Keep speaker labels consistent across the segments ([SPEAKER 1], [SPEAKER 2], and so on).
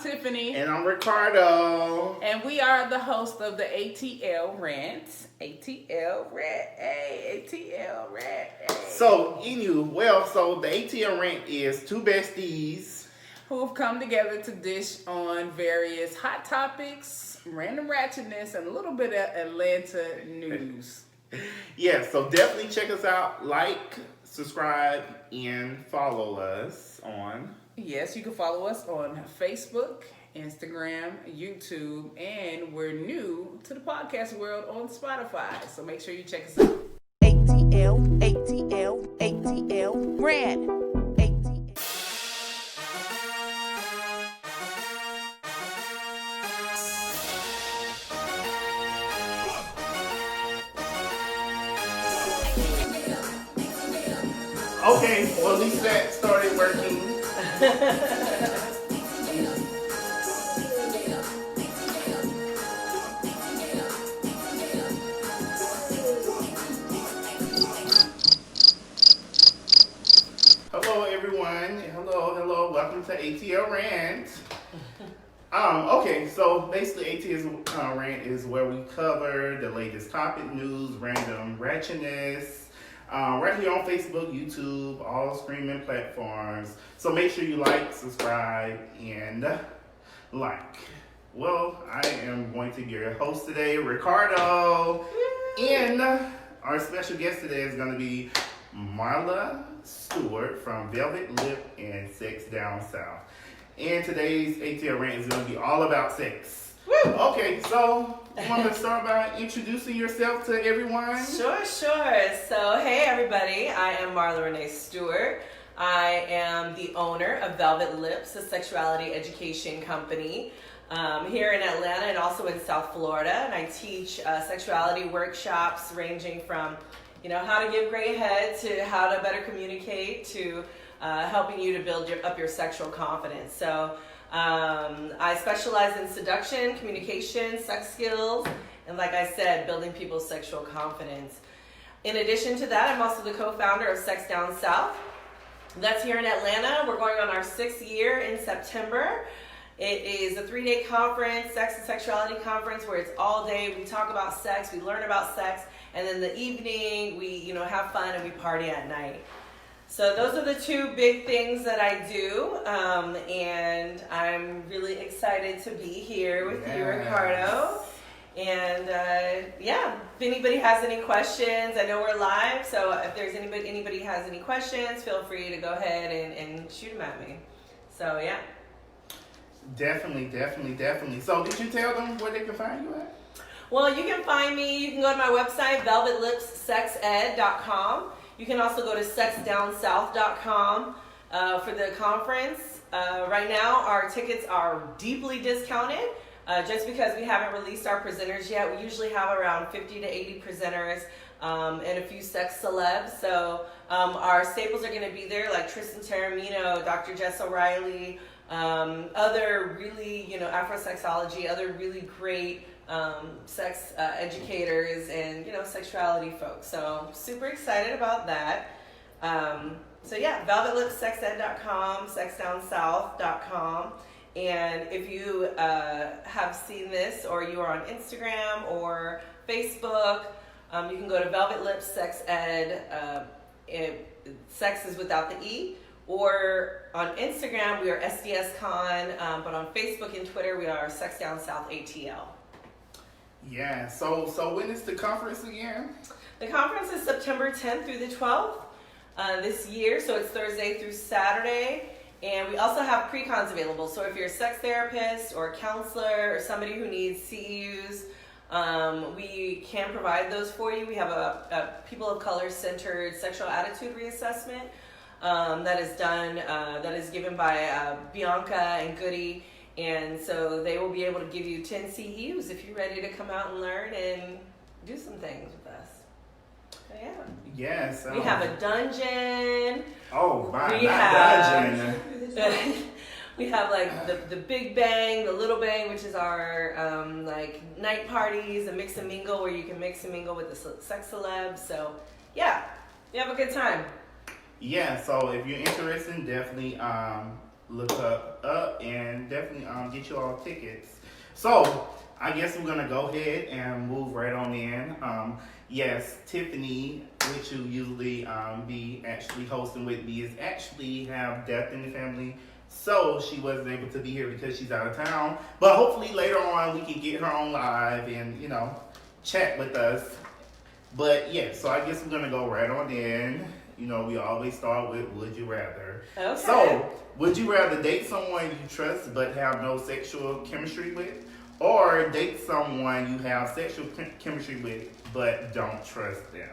[SPEAKER 1] Tiffany.
[SPEAKER 2] And I'm Ricardo.
[SPEAKER 1] And we are the host of the ATL Rant. ATL Rant. Hey, ATL Rant. Hey.
[SPEAKER 2] So the ATL Rant is two besties
[SPEAKER 1] who have come together to dish on various hot topics, random ratchetness, and a little bit of Atlanta news.
[SPEAKER 2] Yeah, so definitely check us out. Like, subscribe, and follow us on...
[SPEAKER 1] Yes, you can follow us on Facebook, Instagram, YouTube, and we're new to the podcast world on Spotify. So make sure you check us out. ATL Rant.
[SPEAKER 2] Okay, well at least that started working. Hello everyone. Hello. Welcome to ATL Rant. Okay, so basically ATL Rant is where we cover the latest topic, news, random ratchetness. Right here on Facebook, YouTube, all streaming platforms. So make sure you like, subscribe, and like. Well, I am going to be your host today, Ricardo. And our special guest today is going to be Marla Stewart from Velvet Lip and Sex Down South. And today's ATL Rant is going to be all about sex. Woo! Okay, so you want to start by introducing yourself to everyone?
[SPEAKER 3] Sure. So, hey everybody, I am Marla Renee Stewart. I am the owner of Velvet Lips, a sexuality education company here in Atlanta and also in South Florida. And I teach sexuality workshops ranging from, how to give great head to how to better communicate to helping you to build up your sexual confidence. So I specialize in seduction, communication, sex skills, and like I said, building people's sexual confidence. In addition to that, I'm also the co-founder of Sex Down South. That's here in Atlanta. We're going on our 6th year in September. It is a 3-day conference, sex and sexuality conference, where it's all day. We talk about sex, we learn about sex, and then the evening we, have fun and we party at night. So those are the two big things that I do, and I'm really excited to be here with you, Ricardo. And if anybody has any questions, I know we're live, so if there's anybody has any questions, feel free to go ahead and shoot them at me. So yeah.
[SPEAKER 2] Definitely. So did you tell them where they can find you at?
[SPEAKER 3] Well, you can find me, you can go to my website, velvetlipssexed.com. You can also go to sexdownsouth.com for the conference. Right now, our tickets are deeply discounted just because we haven't released our presenters yet. We usually have around 50 to 80 presenters and a few sex celebs. So our staples are going to be there, like Tristan Taramino, Dr. Jess O'Reilly, other really, Afrosexology, other really great sex educators and sexuality folks. So super excited about that. velvetlipssexed.com, sexdownsouth.com. And if you have seen this or you are on Instagram or Facebook, you can go to Velvet Lips Sex Ed. Sex is without the E. Or on Instagram, we are SDS Con, but on Facebook and Twitter, we are Sex Down South ATL.
[SPEAKER 2] Yeah, so when is the conference again?
[SPEAKER 3] The conference is September 10th through the 12th this year, so it's Thursday through Saturday. And we also have pre-cons available, so if you're a sex therapist or a counselor or somebody who needs CEUs, we can provide those for you. We have a people of color centered sexual attitude reassessment that is done, that is given by Bianca and Goody. And so they will be able to give you 10 CEUs if you're ready to come out and learn and do some things with us. So yeah.
[SPEAKER 2] Yes.
[SPEAKER 3] We have a dungeon.
[SPEAKER 2] Oh my,
[SPEAKER 3] dungeon. We have like the Big Bang, the Little Bang, which is our like night parties, a mix and mingle where you can mix and mingle with the sex celebs. So yeah, you have a good time.
[SPEAKER 2] Yeah, so if you're interested, definitely look up and definitely get you all tickets. So I guess we're gonna go ahead and move right on in. Yes, Tiffany, which you usually be actually hosting with me, is actually have death in the family. So she wasn't able to be here because she's out of town. But hopefully later on we can get her on live and, chat with us. But yeah, so I guess we're gonna go right on in. We always start with would you rather.
[SPEAKER 3] Okay.
[SPEAKER 2] So, would you rather date someone you trust but have no sexual chemistry with? Or date someone you have sexual chemistry with but don't trust them?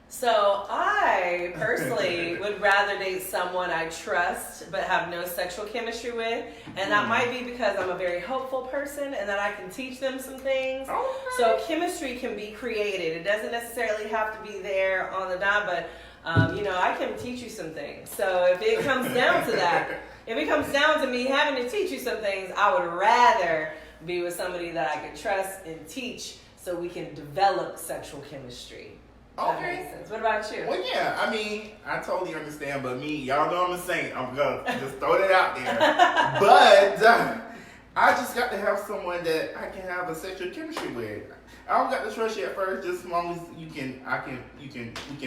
[SPEAKER 3] So I personally would rather date someone I trust but have no sexual chemistry with. And that might be because I'm a very hopeful person and that I can teach them some things.
[SPEAKER 2] Okay.
[SPEAKER 3] So chemistry can be created. It doesn't necessarily have to be there on the dot, but I can teach you some things. So if it comes down to that, if it comes down to me having to teach you some things, I would rather be with somebody that I could trust and teach so we can develop sexual chemistry. That
[SPEAKER 2] Okay.
[SPEAKER 3] makes sense. What about you?
[SPEAKER 2] Well, yeah, I totally understand, but y'all know I'm a saint. I'm gonna just throw that out there. But I just got to have someone that I can have a sexual chemistry with. I don't got to trust you at first, just as long as we can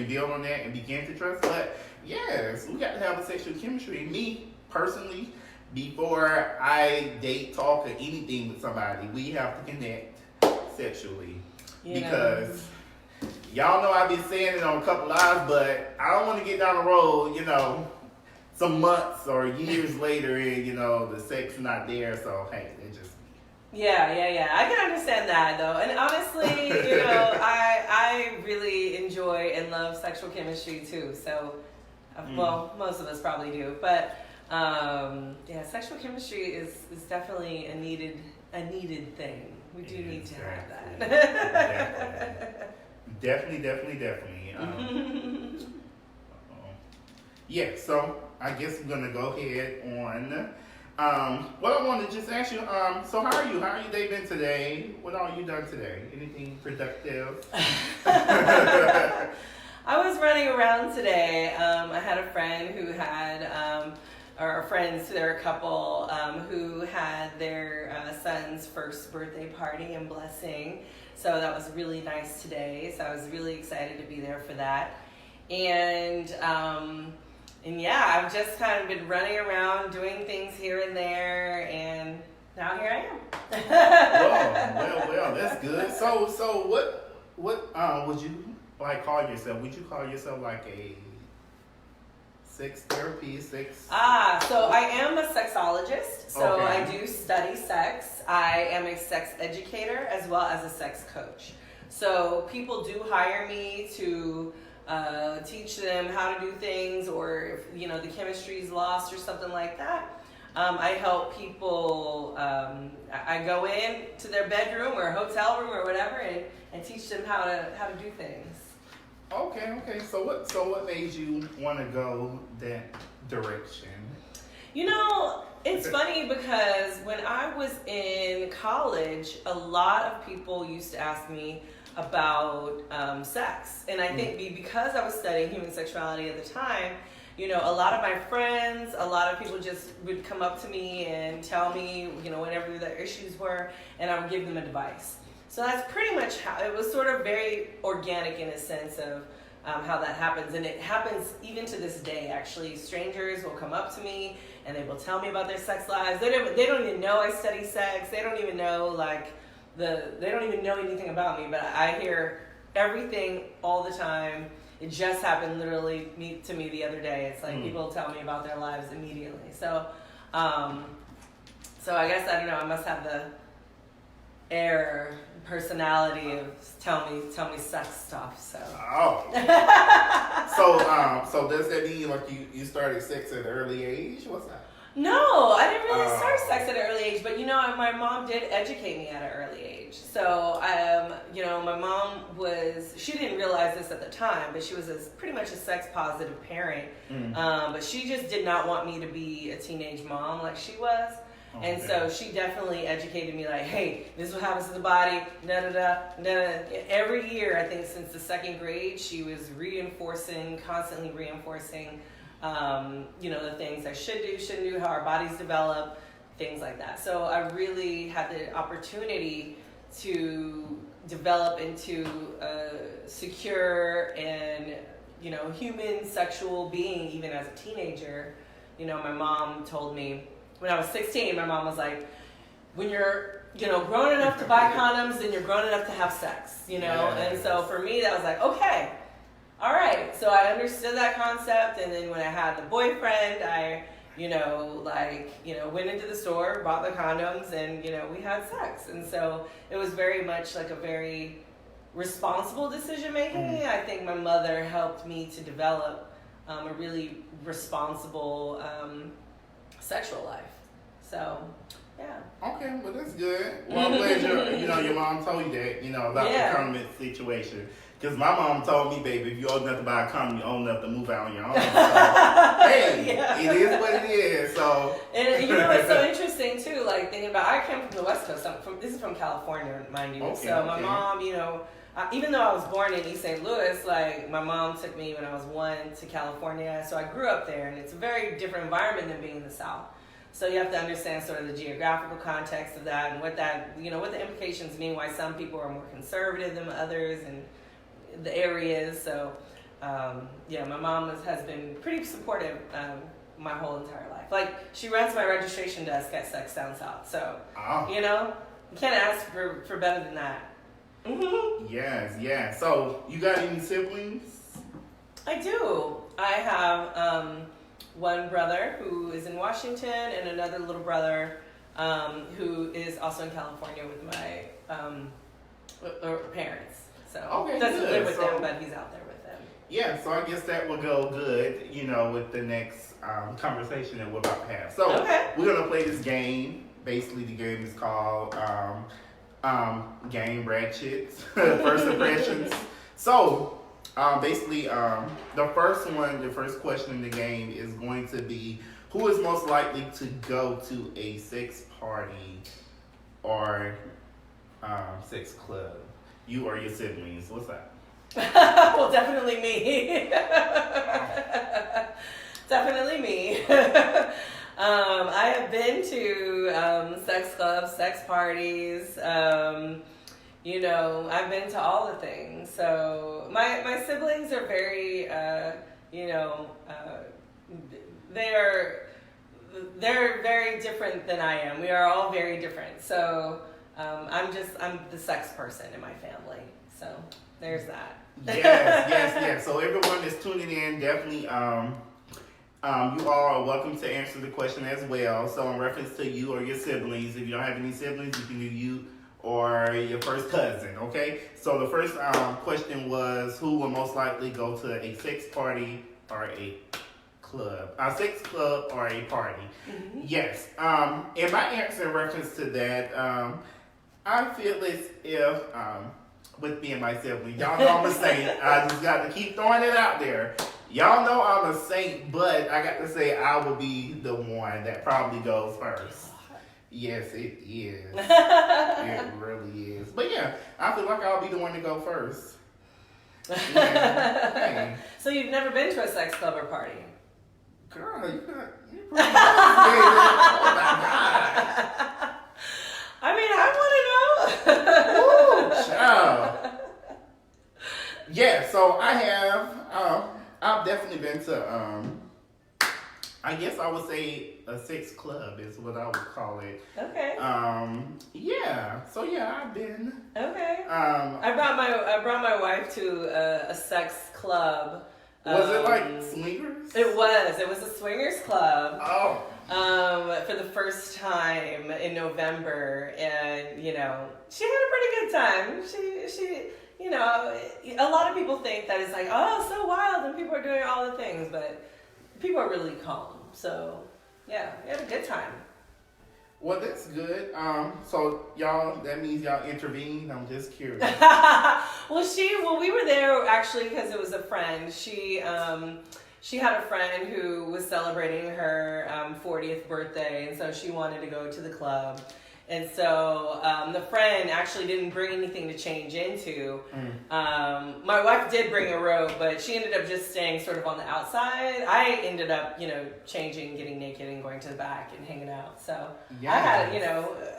[SPEAKER 2] build on that and begin to trust. But yes, we got to have a sexual chemistry. Me personally, before I date, talk, or anything with somebody, we have to connect sexually because. Y'all know I've been saying it on a couple lives, but I don't want to get down the road, some months or years later and, the sex is not there. So, hey, it just...
[SPEAKER 3] Yeah. I can understand that, though. And honestly, I really enjoy and love sexual chemistry, too. So, well, most of us probably do. But, sexual chemistry is definitely a needed thing. We do need to have that.
[SPEAKER 2] Definitely. Yeah, so I guess we're gonna go ahead on. What I want to just ask you. So how are you? How are your day been today? What all you done today? Anything productive?
[SPEAKER 3] I was running around today. I had a friend who had, or friends, there were a couple who had their son's first birthday party and blessing. So that was really nice today. So I was really excited to be there for that. And yeah, I've just kind of been running around doing things here and there, and now here I
[SPEAKER 2] am. Well, that's good. So what would you call yourself? Would you call yourself like a sex therapy, sex?
[SPEAKER 3] So I am a sexologist. So
[SPEAKER 2] okay.
[SPEAKER 3] I do study sex. I am a sex educator as well as a sex coach. So people do hire me to teach them how to do things, or if the chemistry is lost or something like that. I help people. I go in to their bedroom or hotel room or whatever and teach them how to do things.
[SPEAKER 2] Okay. So what made you want to go that direction?
[SPEAKER 3] It's funny because when I was in college, a lot of people used to ask me about sex. And I think because I was studying human sexuality at the time, a lot of my friends, a lot of people just would come up to me and tell me, whatever their issues were, and I would give them advice. So that's pretty much how it was, sort of very organic in a sense of how that happens. And it happens even to this day, actually. Strangers will come up to me and they will tell me about their sex lives. They don't even know I study sex. They don't even know they don't even know anything about me, but I hear everything all the time. It just happened literally to me the other day. It's like people tell me about their lives immediately. So I guess, I don't know, I must have the personality of tell me sex stuff. So.
[SPEAKER 2] Oh. So does that mean you started sex at an early age? What's that?
[SPEAKER 3] No, I didn't really start sex at an early age, but my mom did educate me at an early age. So my mom she didn't realize this at the time, but she was pretty much a sex positive parent. But she just did not want me to be a teenage mom like she was. And so she definitely educated me like, hey, this is what happens to the body, da-da-da. Every year, I think since the second grade, she was constantly reinforcing the things I should do, shouldn't do, how our bodies develop, things like that. So I really had the opportunity to develop into a secure and, human sexual being even as a teenager. My mom told me when I was 16, my mom was like, when you're, grown enough to buy condoms, then you're grown enough to have sex,
[SPEAKER 2] Yes.
[SPEAKER 3] And so for me, that was like, okay, all right. So I understood that concept. And then when I had the boyfriend, I, went into the store, bought the condoms, and, we had sex. And so it was very much like a very responsible decision making.
[SPEAKER 2] Mm-hmm.
[SPEAKER 3] I think my mother helped me to develop a really responsible sexual life. So, yeah.
[SPEAKER 2] Okay, well that's good. Well, I'm glad your mom told you that, about the condom situation. Because my mom told me, baby, if you're old enough to buy a condom, you're old enough to move out on your own. So, hey, it is what it is. So,
[SPEAKER 3] and it's so interesting too. Like thinking about, I came from the West Coast. This is from California, mind you.
[SPEAKER 2] Okay,
[SPEAKER 3] so my mom, even though I was born in East St. Louis, like my mom took me when I was 1 to California. So I grew up there, and it's a very different environment than being in the South. So you have to understand sort of the geographical context of that, and what that, what the implications mean. Why some people are more conservative than others, and the areas. So, my mom has been pretty supportive my whole entire life. Like, she runs my registration desk at Sex Down South. So, you can't ask for better than that. Mm-hmm.
[SPEAKER 2] Yes. So, you got any siblings?
[SPEAKER 3] I do. I have one brother who is in Washington, and another little brother who is also in California with my parents. So
[SPEAKER 2] Okay,
[SPEAKER 3] doesn't
[SPEAKER 2] good.
[SPEAKER 3] live with them, but he's out there with them.
[SPEAKER 2] Yeah, so I guess that will go good, with the next conversation that we're about to have. So we're going to play this game. Basically, the game is called Game Ratchets, First Impressions. So, the first question in the game is going to be, who is most likely to go to a sex party or sex club? You or your siblings? What's that?
[SPEAKER 3] Well, definitely me. Definitely me. I have been to sex clubs, sex parties. I've been to all the things. So my siblings are very, they're very different than I am. We are all very different. So I'm the sex person in my family. So there's that.
[SPEAKER 2] Yes. So everyone that's tuning in, definitely, you all are welcome to answer the question as well. So in reference to you or your siblings, if you don't have any siblings, you can do you or your first cousin, okay? So the first question was, who will most likely go to a sex party or a club? A sex club or a party? Mm-hmm. Yes. And my answer in reference to that, I feel as if, with me and my siblings, y'all know I'm a saint. I just got to keep throwing it out there. Y'all know I'm a saint, but I got to say I will be the one that probably goes first. Yes, it is. It really is. But yeah, I feel like I'll be the one to go first. Yeah. Hey.
[SPEAKER 3] So you've never been to a sex club or party?
[SPEAKER 2] Girl, you're pretty good. Oh my God.
[SPEAKER 3] I mean, I want to know.
[SPEAKER 2] Woo, child. Yeah, so I have, I've definitely been to, I guess I would say a sex club is what I would call it.
[SPEAKER 3] Okay.
[SPEAKER 2] Yeah. So yeah, I've been.
[SPEAKER 3] Okay. I brought my wife to a sex club.
[SPEAKER 2] Was it like swingers?
[SPEAKER 3] It was a swingers club.
[SPEAKER 2] Oh.
[SPEAKER 3] For the first time in November, and she had a pretty good time. She a lot of people think that it's like, oh, so wild, and people are doing all the things, but people are really calm. So yeah, we had a good time.
[SPEAKER 2] Well, that's good. So y'all, that means y'all intervened. I'm just curious.
[SPEAKER 3] Well, we were there actually because it was a friend. She had a friend who was celebrating her 40th birthday, and so she wanted to go to the club. And so the friend actually didn't bring anything to change into. My wife did bring a robe, but she ended up just staying sort of on the outside. I ended up, changing, getting naked, and going to the back and hanging out. So I had,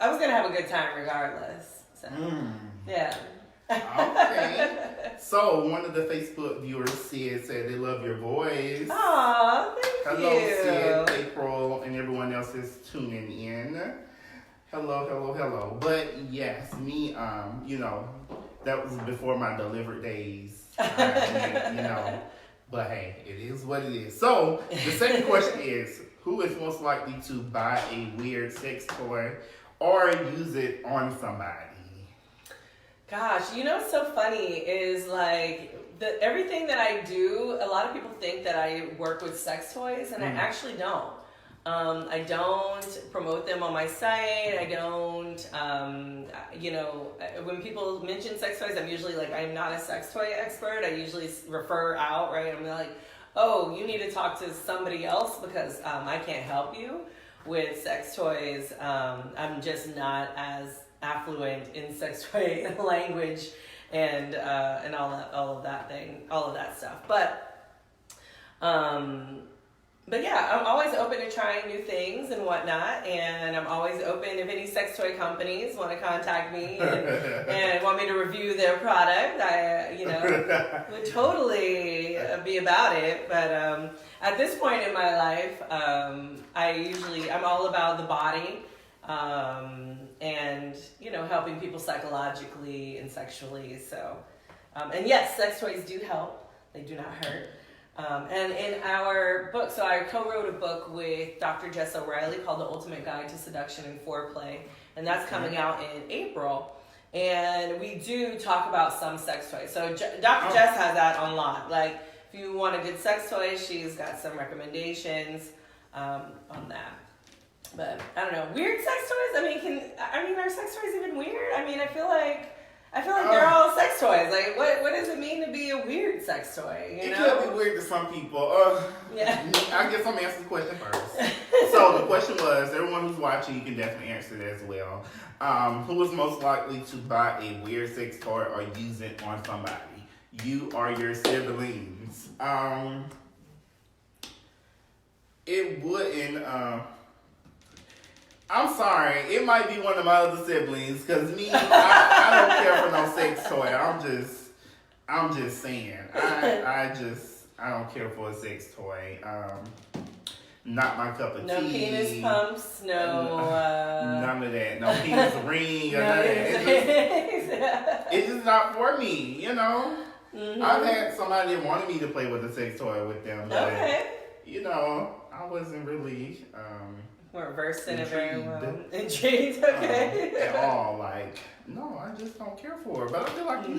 [SPEAKER 3] I was going to have a good time regardless. So, yeah.
[SPEAKER 2] Okay. So one of the Facebook viewers said they love your voice.
[SPEAKER 3] Aw, thank
[SPEAKER 2] Hello,
[SPEAKER 3] you.
[SPEAKER 2] Sid, April, and everyone else is tuning in. Hello. But yes, me, that was before my delivered days. But hey, it is what it is. So the second question is, who is most likely to buy a weird sex toy or use it on somebody?
[SPEAKER 3] Gosh, what's so funny is like everything that I do, a lot of people think that I work with sex toys, and I actually don't. I don't promote them on my site. I don't, when people mention sex toys, I'm usually like, I'm not a sex toy expert. I usually refer out, right? I'm like, oh, you need to talk to somebody else because I can't help you with sex toys. I'm just not as affluent in sex toy language and all of that stuff. But yeah, I'm always open to trying new things and whatnot, and I'm always open if any sex toy companies want to contact me and want me to review their product. I would totally be about it. But at this point in my life, I'm all about the body. And helping people psychologically and sexually. So, and yes, sex toys do help. They do not hurt. And in our book, so I co-wrote a book with Dr. Jess O'Reilly called The Ultimate Guide to Seduction and Foreplay, and that's coming out in April. And we do talk about some sex toys. So Dr. Jess has that on lock. Like, if you want a good sex toy, she's got some recommendations on that. But I don't know, weird sex toys. Are sex toys even weird? I feel like they're all sex toys. Like, what does it mean to be a weird sex toy?
[SPEAKER 2] It could be weird to some people. Yeah. I guess I'm gonna answer the question first. So the question was, everyone who's watching, you can definitely answer it as well. Who is most likely to buy a weird sex toy or use it on somebody? You or your siblings? It wouldn't. I'm sorry, it might be one of my other siblings, because me, I don't care for no sex toy. I'm just saying. I don't care for a sex toy. Not my cup of tea.
[SPEAKER 3] No penis pumps, no...
[SPEAKER 2] none of that. No penis ring or none of that. It's just not for me, Mm-hmm. I've had somebody that wanted me to play with a sex toy with them, but, I wasn't really...
[SPEAKER 3] More versed in it very well. Intrigued, okay.
[SPEAKER 2] At all. Like, no, I just don't care for it. But I feel like you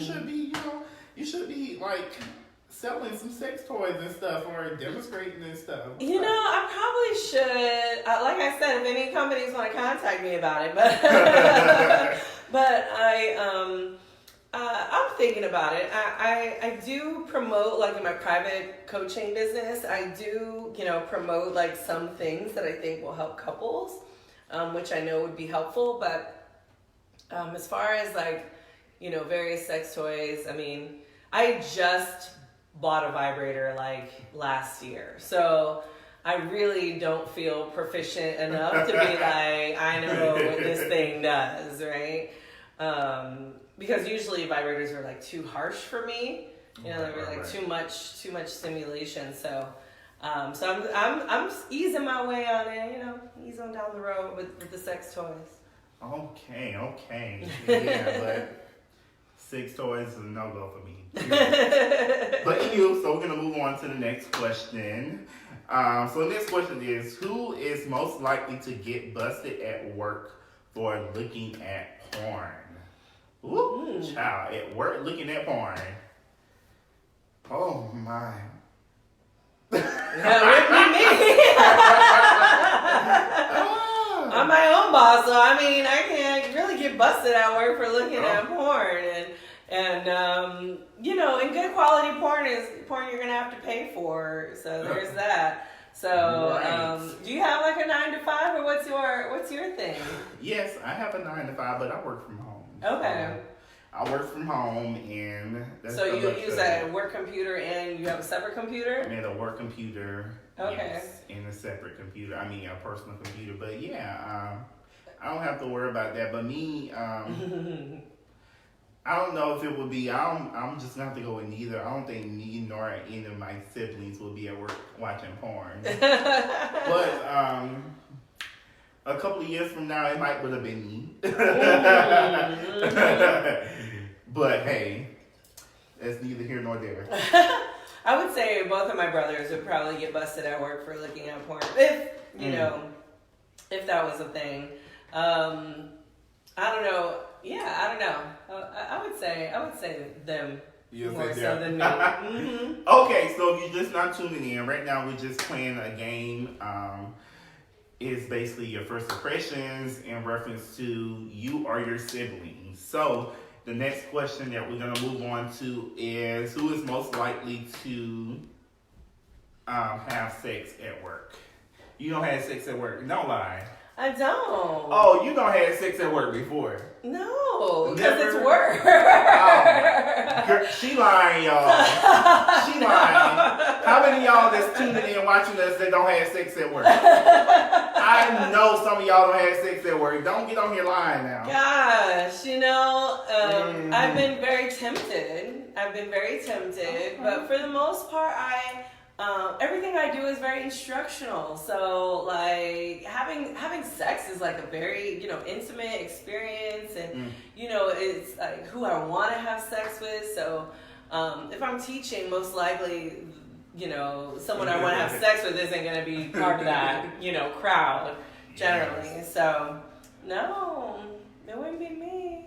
[SPEAKER 2] should be, like, selling some sex toys and stuff or demonstrating and stuff.
[SPEAKER 3] I probably should. Like I said, if any companies want to contact me about it, but I'm thinking about it. I do promote, like in my private coaching business, I do, promote like some things that I think will help couples, which I know would be helpful. But as far as like, various sex toys, I just bought a vibrator like last year. So I really don't feel proficient enough to be like, I know what this thing does, right? Because usually vibrators are like too harsh for me. They're like too much stimulation. So, I'm easing my way on it. Easing down the road with the sex toys.
[SPEAKER 2] Okay. Yeah, but sex toys is a no-go for me. But anyway, so we're gonna move on to the next question. So the next question is, who is most likely to get busted at work for looking at porn? Ooh, child, at work looking at porn. Oh my.
[SPEAKER 3] That would be me. I'm my own boss, so I can't really get busted at work for looking at porn. And in good quality porn is porn you're gonna have to pay for. So there's that. So,
[SPEAKER 2] Right.
[SPEAKER 3] do you have like a 9 to 5, or what's your thing?
[SPEAKER 2] Yes, I have a 9 to 5, but I work from home.
[SPEAKER 3] Okay.
[SPEAKER 2] I work from home, and that's
[SPEAKER 3] So you
[SPEAKER 2] the
[SPEAKER 3] use a work computer and you have a separate computer?
[SPEAKER 2] I made a work computer.
[SPEAKER 3] Okay.
[SPEAKER 2] Yes, and a separate computer. I mean, a personal computer. But yeah, I don't have to worry about that. But me, I don't know if it would be. I'm just gonna have to go with neither. I don't think me nor any of my siblings will be at work watching porn. But a couple of years from now, it might would have been me. But hey, that's neither here nor there.
[SPEAKER 3] I would say both of my brothers would probably get busted at work for looking at porn, if you know, if that was a thing. I don't know. Yeah, I don't know. I would say them more so than me.
[SPEAKER 2] Okay, so if you're just not tuning in, right now we're just playing a game. It's basically your first impressions in reference to you or your siblings. So the next question that we're gonna move on to is, who is most likely to have sex at work? You don't have sex at work. Don't lie.
[SPEAKER 3] I don't.
[SPEAKER 2] Oh, you don't have sex at work before.
[SPEAKER 3] No, because it's work.
[SPEAKER 2] Girl, she lying, y'all. She lying. How many of y'all that's tuning in watching us that don't have sex at work? I know some of y'all don't have sex at work. Don't get on here lying now.
[SPEAKER 3] Gosh, I've been very tempted. But for the most part, everything I do is very instructional. So like having sex is like a very, intimate experience, and it's like who I want to have sex with. So if I'm teaching, most likely, someone I want to have sex with isn't going to be part of that, crowd generally. Yes. So no, it wouldn't be me.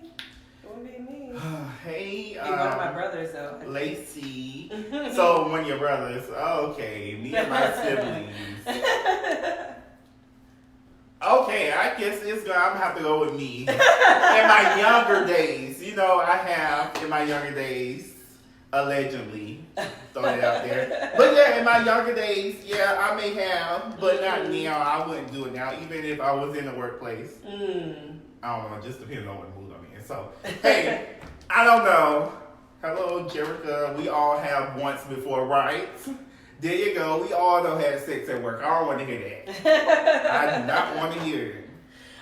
[SPEAKER 2] Hey,
[SPEAKER 3] one of my brothers though.
[SPEAKER 2] Lacey. So one of your brothers. Okay, me and my siblings. Okay, I guess I'm gonna have to go with me. In my younger days, I have in my younger days, allegedly, throw it out there. But yeah, in my younger days, yeah, I may have, but not now. I wouldn't do it now, even if I was in the workplace. I don't know, it just depends on what mood I'm in. So, hey, I don't know. Hello, Jerica. We all have once before, right? There you go. We all don't have sex at work. I don't want to hear that. I do not want to hear it.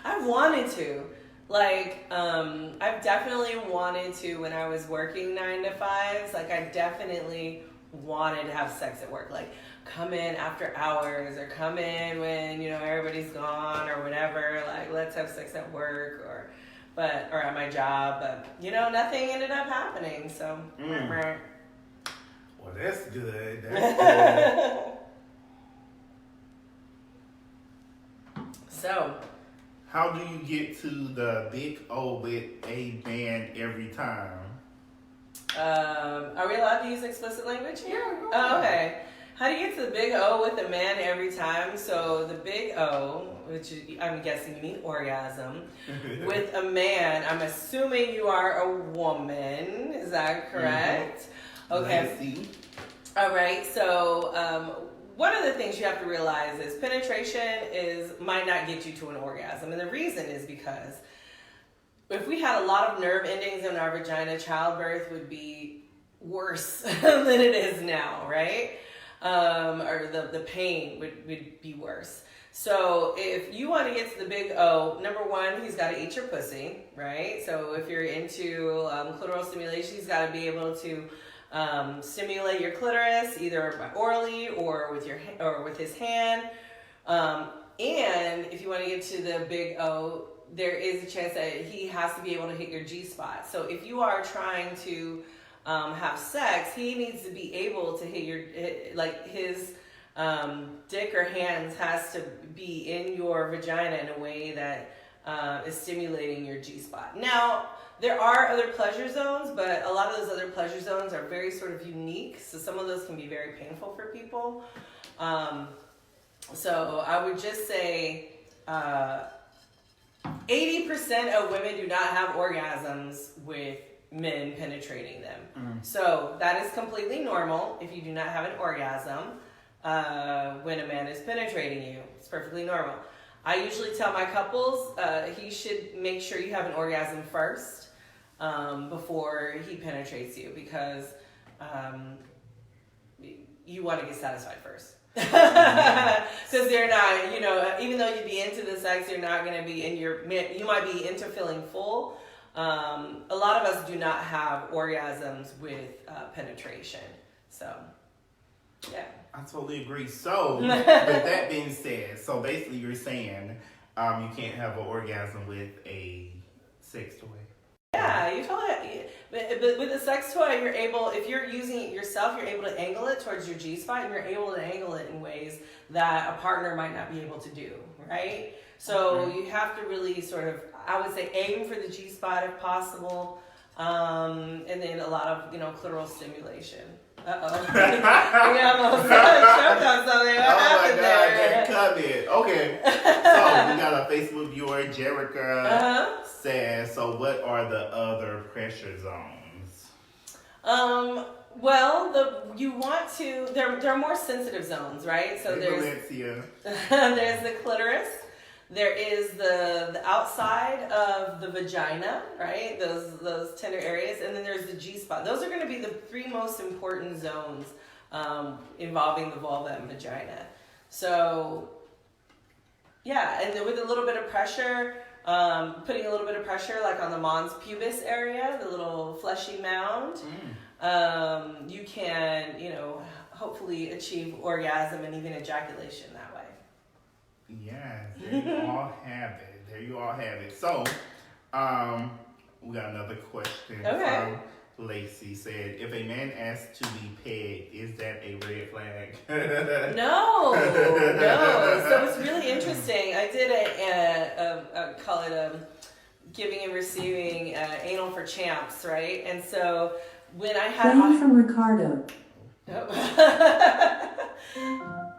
[SPEAKER 3] I wanted to. I've definitely wanted to when I was working 9 to 5s. I definitely wanted to have sex at work. Come in after hours, or come in when, everybody's gone or whatever. Let's have sex at work or at my job. But, nothing ended up happening. So,
[SPEAKER 2] Well, that's good. That's good.
[SPEAKER 3] So,
[SPEAKER 2] how do you get to the big O with a man every time?
[SPEAKER 3] Are we allowed to use explicit language here?
[SPEAKER 2] Yeah.
[SPEAKER 3] Oh, okay. How do you get to the big O with a man every time? So the big O, which I'm guessing you mean orgasm, with a man, I'm assuming you are a woman. Is that correct? Mm-hmm. Okay. All right. So one of the things you have to realize is penetration might not get you to an orgasm. And the reason is because if we had a lot of nerve endings in our vagina, childbirth would be worse than it is now, right? Or the pain would be worse. So if you want to get to the big O, number one, he's got to eat your pussy, right? So if you're into clitoral stimulation, he's got to be able to stimulate your clitoris either orally or with his hand. And if you want to get to the big O, there is a chance that he has to be able to hit your G-spot. So if you are trying to have sex, he needs to be able to his dick or hands has to be in your vagina in a way that is stimulating your G-spot. Now, there are other pleasure zones, but a lot of those other pleasure zones are very sort of unique. So some of those can be very painful for people. So I would just say 80% of women do not have orgasms with men penetrating them. So that is completely normal if you do not have an orgasm. when a man is penetrating you. It's perfectly normal. I usually tell my couples he should make sure you have an orgasm first before he penetrates you, because you want to get satisfied first. Because they're not, even though you'd be into the sex, you're not going to be you might be into feeling full. A lot of us do not have orgasms with penetration. So, yeah.
[SPEAKER 2] I totally agree. So, with that being said, so basically you're saying you can't have an orgasm with a sex toy.
[SPEAKER 3] Yeah, you totally. But with a sex toy, you're able, if you're using it yourself, you're able to angle it towards your G-spot, and you're able to angle it in ways that a partner might not be able to do, right? So you have to really sort of, I would say, aim for the G-spot if possible, and then a lot of, clitoral stimulation. Uh-oh. We almost choked on something. What happened there?
[SPEAKER 2] Come in. Okay. So, we got a Facebook viewer, Jerica, says, so what are the other pressure zones?
[SPEAKER 3] Well, there are more sensitive zones, right? So there's the clitoris. There is the outside of the vagina, right? Those tender areas, and then there's the G-spot. Those are going to be the three most important zones involving the vulva and vagina. So, yeah, and then with a little bit of pressure, putting a little bit of pressure like on the mons pubis area, the little fleshy mound, you can, hopefully achieve orgasm and even ejaculation that way.
[SPEAKER 2] Yes, there you all have it. So, we got another question from Lacey. Said, if a man asks to be pegged, is that a red flag?
[SPEAKER 3] No. So it's really interesting. I did call it giving and receiving anal for champs, right? And so when I had
[SPEAKER 4] from Ricardo.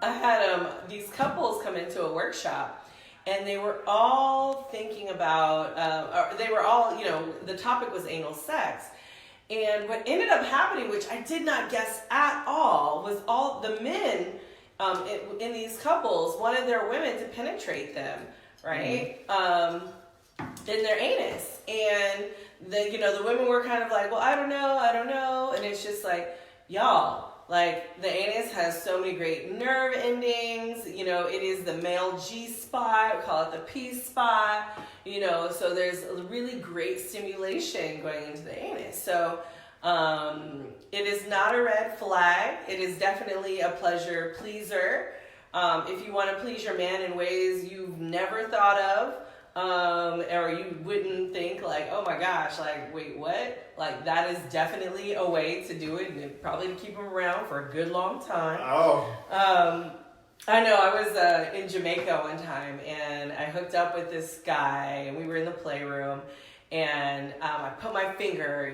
[SPEAKER 3] I had these couples come into a workshop, and they were all thinking about, the topic was anal sex. And what ended up happening, which I did not guess at all, was all the men in these couples wanted their women to penetrate them, right? In their anus. And the women were kind of like, well, I don't know. And it's just like, y'all, like, the anus has so many great nerve endings. It is the male G-spot. We call it the P-spot. So there's a really great stimulation going into the anus. So it is not a red flag. It is definitely a pleasure pleaser. If you want to please your man in ways you've never thought of, or you wouldn't think like, oh my gosh, like, wait, what? Like, that is definitely a way to do it, and probably to keep them around for a good long time. I know, I was in Jamaica one time, and I hooked up with this guy, and we were in the playroom, and I put my finger,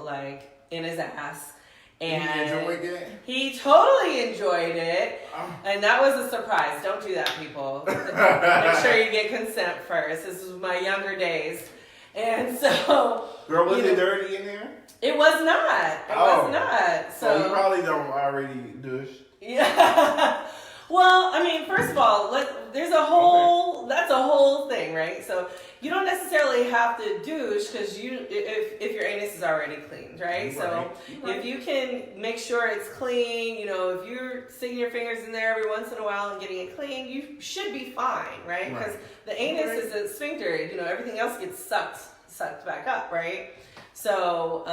[SPEAKER 3] like, in his ass. And
[SPEAKER 2] he enjoyed it?
[SPEAKER 3] He totally enjoyed it. And that was a surprise. Don't do that, people. Make sure you get consent first. This was my younger days. And so...
[SPEAKER 2] Girl, was it dirty in there?
[SPEAKER 3] It was not. It was not. So
[SPEAKER 2] you probably don't already douche.
[SPEAKER 3] Yeah. Well, I mean, first of all, that's a whole thing, right? So you don't necessarily have to douche because if your anus is already cleaned, right? So if you can make sure it's clean, if you're sticking your fingers in there every once in a while and getting it clean, you should be fine, right? Because the anus is a sphincter, everything else gets sucked back up, right? So,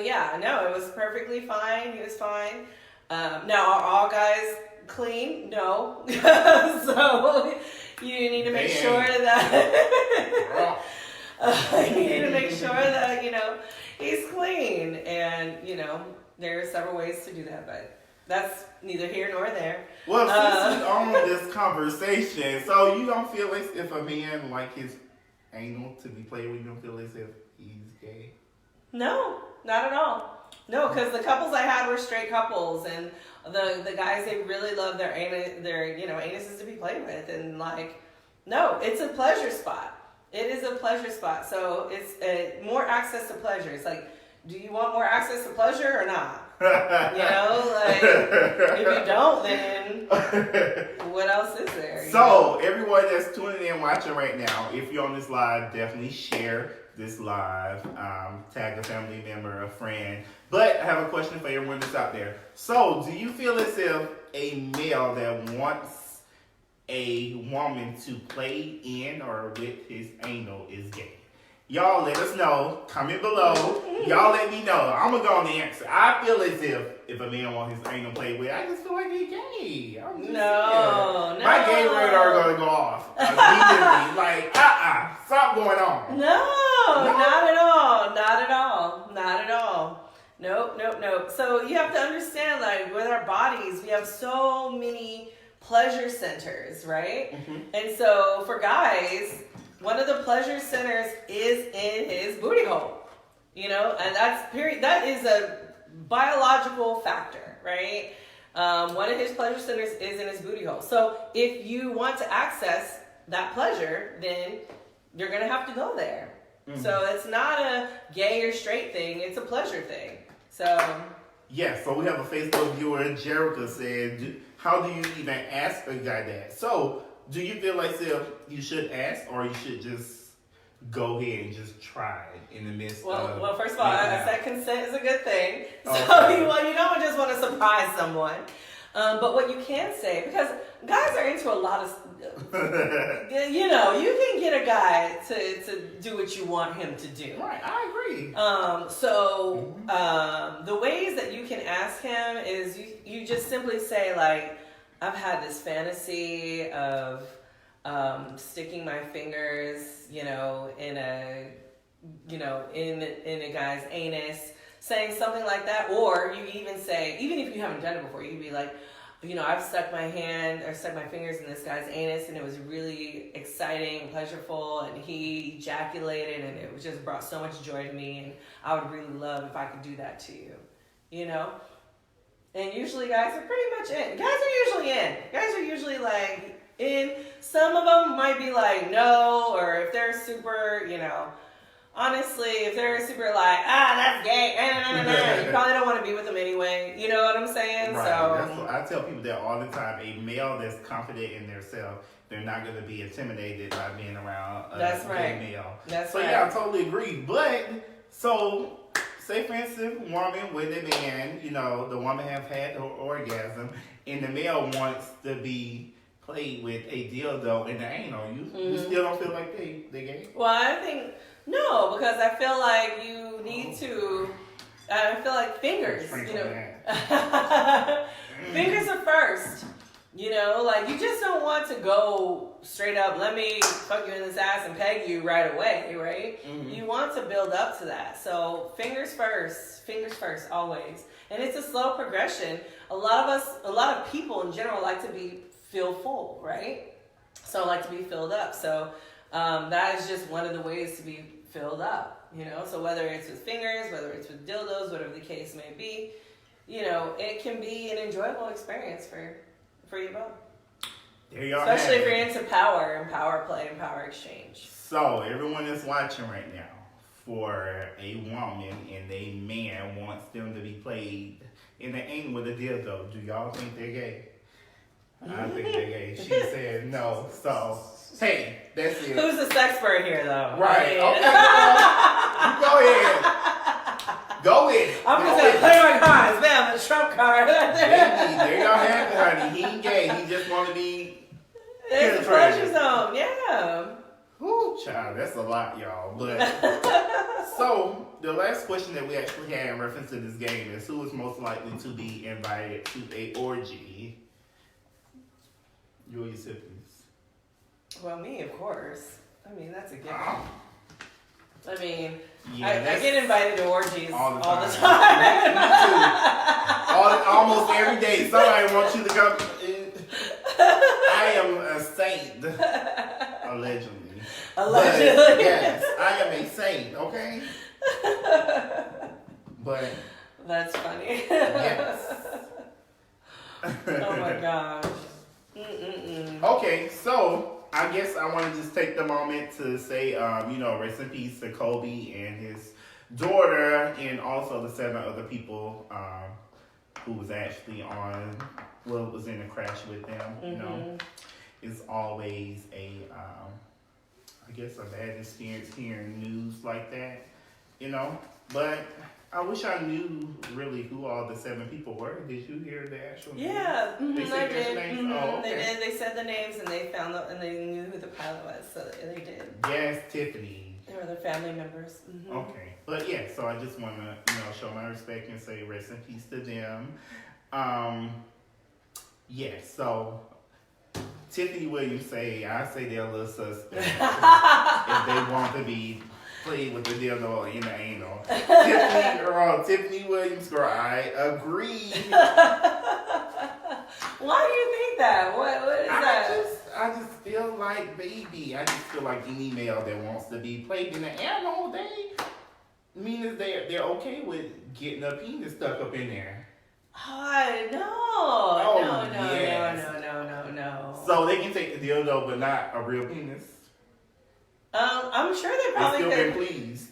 [SPEAKER 3] yeah, no, it was perfectly fine. He was fine. Now, are all guys clean? No. So you need to make sure that he's clean. And there are several ways to do that, but that's neither here nor there.
[SPEAKER 2] Well, since we're on this conversation, so you don't feel as if a man like his anal to be played with, you don't feel as if he's gay?
[SPEAKER 3] No, not at all. No, because the couples I had were straight couples, and the guys, they really love their anuses to be played with, and no, it's a pleasure spot. It is a pleasure spot, so it's more access to pleasure. It's like, do you want more access to pleasure or not? Like, if you don't, then what else is there?
[SPEAKER 2] So, everyone that's tuning in, watching right now, if you're on this live, definitely share this live. Tag a family member, a friend. But I have a question for everyone that's out there. So, do you feel as if a male that wants a woman to play in or with his anal is gay? Y'all let us know. Comment below. Y'all let me know. I'm going to go on the answer. I feel as if a man wants his anal played with, I just feel like he's gay. I'm just
[SPEAKER 3] No.
[SPEAKER 2] My gay radar going to go off. Immediately. Like, something going on.
[SPEAKER 3] No, not at all. Not at all. Not at all. Nope. So you have to understand, like, with our bodies, we have so many pleasure centers, right? Mm-hmm. And so for guys, one of the pleasure centers is in his booty hole, and that is a biological factor, right? One of his pleasure centers is in his booty hole. So if you want to access that pleasure, then you're going to have to go there. Mm-hmm. So it's not a gay or straight thing. It's a pleasure thing. So.
[SPEAKER 2] Yeah, so we have a Facebook viewer, Jerica said, how do you even ask a guy that? So, do you feel like you should ask, or you should just go ahead and just try in the midst of...
[SPEAKER 3] Well, first of all, I said consent is a good thing. So, you don't just want to surprise someone. But what you can say, because guys are into a lot of... you can get a guy to do what you want him to do.
[SPEAKER 2] Right, I agree.
[SPEAKER 3] The ways that you can ask him is you just simply say, like, I've had this fantasy of sticking my fingers, in a guy's anus, saying something like that. Or you even say, even if you haven't done it before, you could be like, I've stuck my fingers in this guy's anus, and it was really exciting, pleasureful, and he ejaculated, and it just brought so much joy to me, and I would really love if I could do that to you, And usually guys are pretty much in. Guys are usually like in. Some of them might be like no, or if they're super, honestly, if they're super like, that's gay, you probably don't want to be with them anyway. You know what I'm saying?
[SPEAKER 2] Right.
[SPEAKER 3] So
[SPEAKER 2] I tell people that all the time. A male that's confident in themselves, they're not going to be intimidated by being around a gay male.
[SPEAKER 3] That's
[SPEAKER 2] right. So yeah, I totally agree. But so. Say, for instance, woman with a man, the woman have had her orgasm, and the male wants to be played with a dildo in the anal. You still don't feel like they gay?
[SPEAKER 3] Well, I think, no, because I feel like you need to, I feel like fingers, fingers are first. Like, you just don't want to go straight up, let me fuck you in this ass and peg you right away, right? Mm-hmm. You want to build up to that. So fingers first, always. And it's a slow progression. A lot of people in general like to feel full, right? So like to be filled up. So that is just one of the ways to be filled up, So whether it's with fingers, whether it's with dildos, whatever the case may be, it can be an enjoyable experience for you both.
[SPEAKER 2] There y'all
[SPEAKER 3] Especially if you're into power and power play and power exchange.
[SPEAKER 2] So everyone that's watching right now, for a woman and a man wants them to be played in the anal with a dildo, do y'all think they're gay? I think they're gay. She said no. So hey, that's it.
[SPEAKER 3] Who's the sexpert here, though?
[SPEAKER 2] Right. Okay. You go ahead. Go with it.
[SPEAKER 3] I'm just going to play my cards. Man, the Trump card.
[SPEAKER 2] There y'all have it, honey. He ain't gay. He just want to be
[SPEAKER 3] It's a pleasure zone. Yeah.
[SPEAKER 2] Whoo, child. That's a lot, y'all. But so, the last question that we actually had in reference to this game is who is most likely to be invited to a orgy? You or your siblings?
[SPEAKER 3] Well, me, of course. I mean, that's a given. I mean,
[SPEAKER 2] yeah,
[SPEAKER 3] I get invited to orgies all the time.
[SPEAKER 2] Me too. Almost every day, somebody wants you to come. I am a saint, allegedly. But, yes, I am a saint. Okay. But
[SPEAKER 3] that's funny.
[SPEAKER 2] Yes.
[SPEAKER 3] Oh my gosh.
[SPEAKER 2] Okay, so I guess I want to just take the moment to say, rest in peace to Kobe and his daughter, and also the 7 other people who was actually was in a crash with them. You know, it's always I guess a bad experience hearing news like that. You know, but I wish I knew really who all the 7 people were. Did you hear the actual names?
[SPEAKER 3] Yeah,
[SPEAKER 2] They said
[SPEAKER 3] I
[SPEAKER 2] their
[SPEAKER 3] did.
[SPEAKER 2] names? Oh, okay.
[SPEAKER 3] They did. They said the names and they found and they knew who the pilot was, so they did.
[SPEAKER 2] Yes, Tiffany.
[SPEAKER 3] They were their family members.
[SPEAKER 2] Okay, but yeah, so I just want to show my respect and say rest in peace to them. Yeah, so Tiffany Williams I say they're a little suspect if they want to be played with the dildo in the anal. Tiffany Williams, girl, I agree.
[SPEAKER 3] Why do you think that? What is that?
[SPEAKER 2] I just feel like, baby, I just feel like any male that wants to be played in the anal, they're okay with getting a penis stuck up in there.
[SPEAKER 3] No.
[SPEAKER 2] So they can take the dildo, but not a real penis.
[SPEAKER 3] I'm sure they probably
[SPEAKER 2] still
[SPEAKER 3] could.
[SPEAKER 2] get pleased.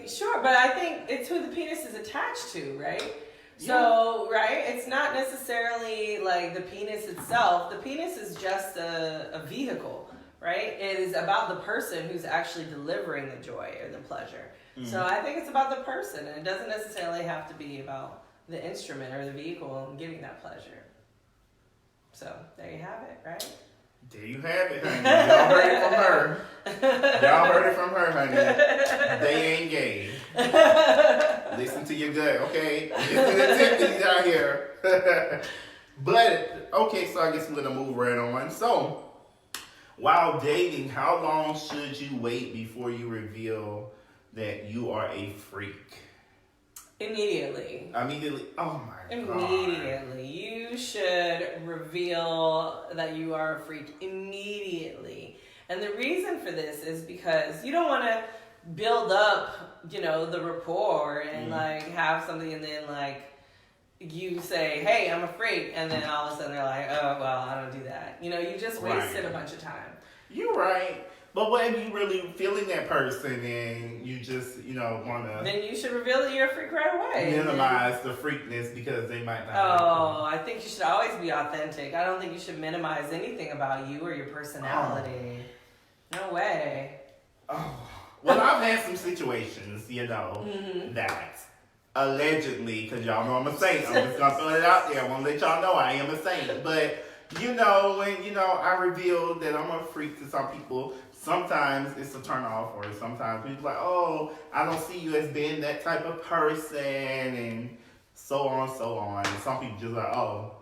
[SPEAKER 3] Sure, but I think it's who the penis is attached to, right?
[SPEAKER 2] Yeah.
[SPEAKER 3] So, right, it's not necessarily like the penis itself. The penis is just a vehicle, right? It is about the person who's actually delivering the joy or the pleasure. So I think it's about the person, and it doesn't necessarily have to be about the instrument or the vehicle and giving that pleasure. So there you have it, right?
[SPEAKER 2] There you have it, honey. Y'all heard it from her. Y'all heard it from her, honey. They ain't gay. Listen to your gut, okay? Listen to Tiffany down here. But, okay, so I guess we're going to move right on. So, while dating, how long should you wait before you reveal that you are a freak?
[SPEAKER 3] Immediately.
[SPEAKER 2] Oh my God.
[SPEAKER 3] Immediately. You should reveal that you are a freak immediately. And the reason for this is because you don't want to build up, the rapport and have something and then you say, hey, I'm a freak. And then all of a sudden they're like, oh, well, I don't do that. You just wasted a bunch of time.
[SPEAKER 2] You're right. But what if you really feeling that person and you just, want to...
[SPEAKER 3] Then you should reveal that you're a freak right away.
[SPEAKER 2] Minimize the freakness because they might not...
[SPEAKER 3] I think you should always be authentic. I don't think you should minimize anything about you or your personality. No way.
[SPEAKER 2] Oh. Well, I've had some situations, that allegedly, because y'all know I'm a saint. I'm just going to throw it out there. I want to let y'all know I am a saint. But, when, I reveal that I'm a freak to some people... Sometimes it's a turn off, or sometimes people like, oh, I don't see you as being that type of person, and so on, so on. And some people just like, oh,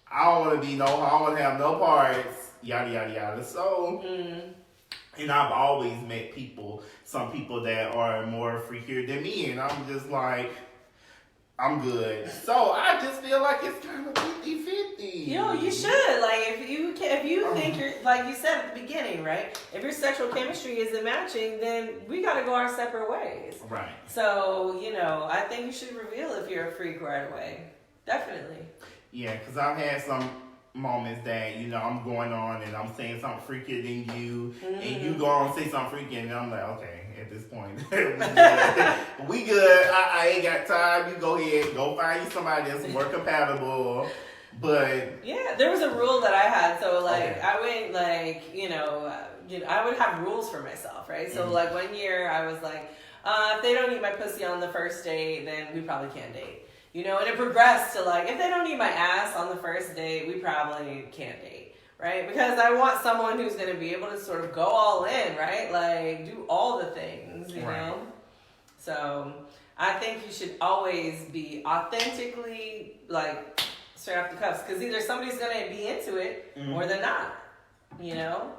[SPEAKER 2] I don't want to have no parts, yada, yada, yada. So, and I've always met some people that are more freakier than me, and I'm just like, I'm good. So I just feel like it's kind of 50-50.
[SPEAKER 3] You should. If you think you're, like you said at the beginning, right? If your sexual chemistry isn't matching, then we got to go our separate ways.
[SPEAKER 2] Right.
[SPEAKER 3] So, I think you should reveal if you're a freak right away. Definitely.
[SPEAKER 2] Yeah, because I've had some moments that, I'm going on and I'm saying something freakier than you, and you go on and say something freaky, and I'm like, okay, at this point, we good. I ain't got time. You go ahead, go find you somebody that's more compatible. But
[SPEAKER 3] yeah, there was a rule that I had. So
[SPEAKER 2] okay.
[SPEAKER 3] I went I would have rules for myself, right? So 1 year I was like, if they don't eat my pussy on the first date, then we probably can't date. And it progressed to if they don't eat my ass on the first date, we probably can't date, right? Because I want someone who's going to be able to sort of go all in, right? Do all the things, you know? So I think you should always be authentically, straight off the cuffs. Because either somebody's going to be into it or they're not,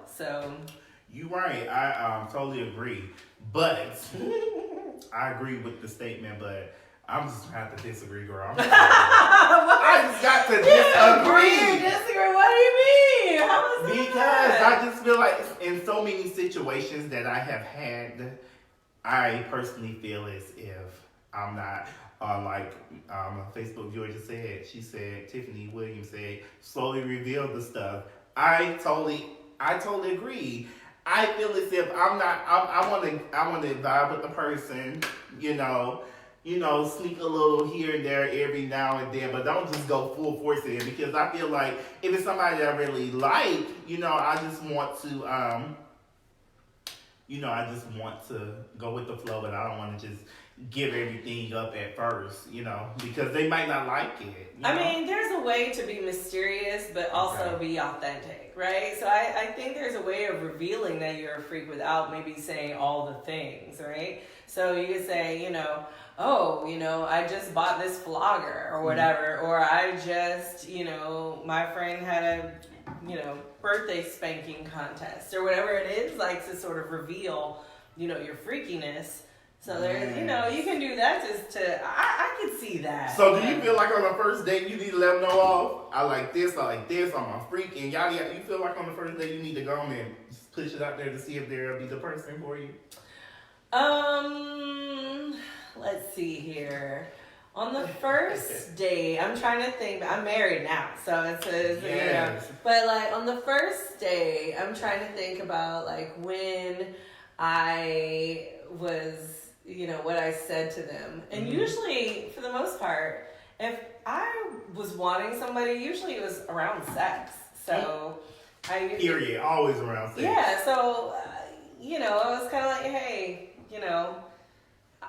[SPEAKER 3] So...
[SPEAKER 2] You're right. I totally agree. But I agree with the statement, but... I'm just going to have to disagree, girl. I just got to disagree.
[SPEAKER 3] Disagree? What do you mean? How is that?
[SPEAKER 2] Because I just feel like in so many situations that I have had, I personally feel as if I'm not, Facebook viewer just said, she said, Tiffany Williams said, slowly reveal the stuff. I totally agree. I feel as if I'm not, I want to vibe with the person, sneak a little here and there every now and then, but don't just go full force in, because I feel like if it's somebody that I really like, I just want to, I just want to go with the flow, but I don't want to just give everything up at first, because they might not like it.
[SPEAKER 3] I mean, there's a way to be mysterious, but also be authentic, right? So I think there's a way of revealing that you're a freak without maybe saying all the things, right? So you could say, I just bought this flogger or whatever, or I just, my friend had a, birthday spanking contest or whatever it is, like to sort of reveal, your freakiness. So there's, you can do that I could see that.
[SPEAKER 2] So do you feel like on the first date you need to let them know off? I like this, I'm a freak, and yada yada. You feel like on the first date you need to go on and just push it out there to see if they'll be the person for you?
[SPEAKER 3] Let's see here. On the first date, I'm trying to think. I'm married now, so it's But like on the first date, I'm trying to think about like when I was, what I said to them. And usually, for the most part, if I was wanting somebody, usually it was around sex. So
[SPEAKER 2] Period. Always around sex.
[SPEAKER 3] Yeah. So I was kind of like, hey,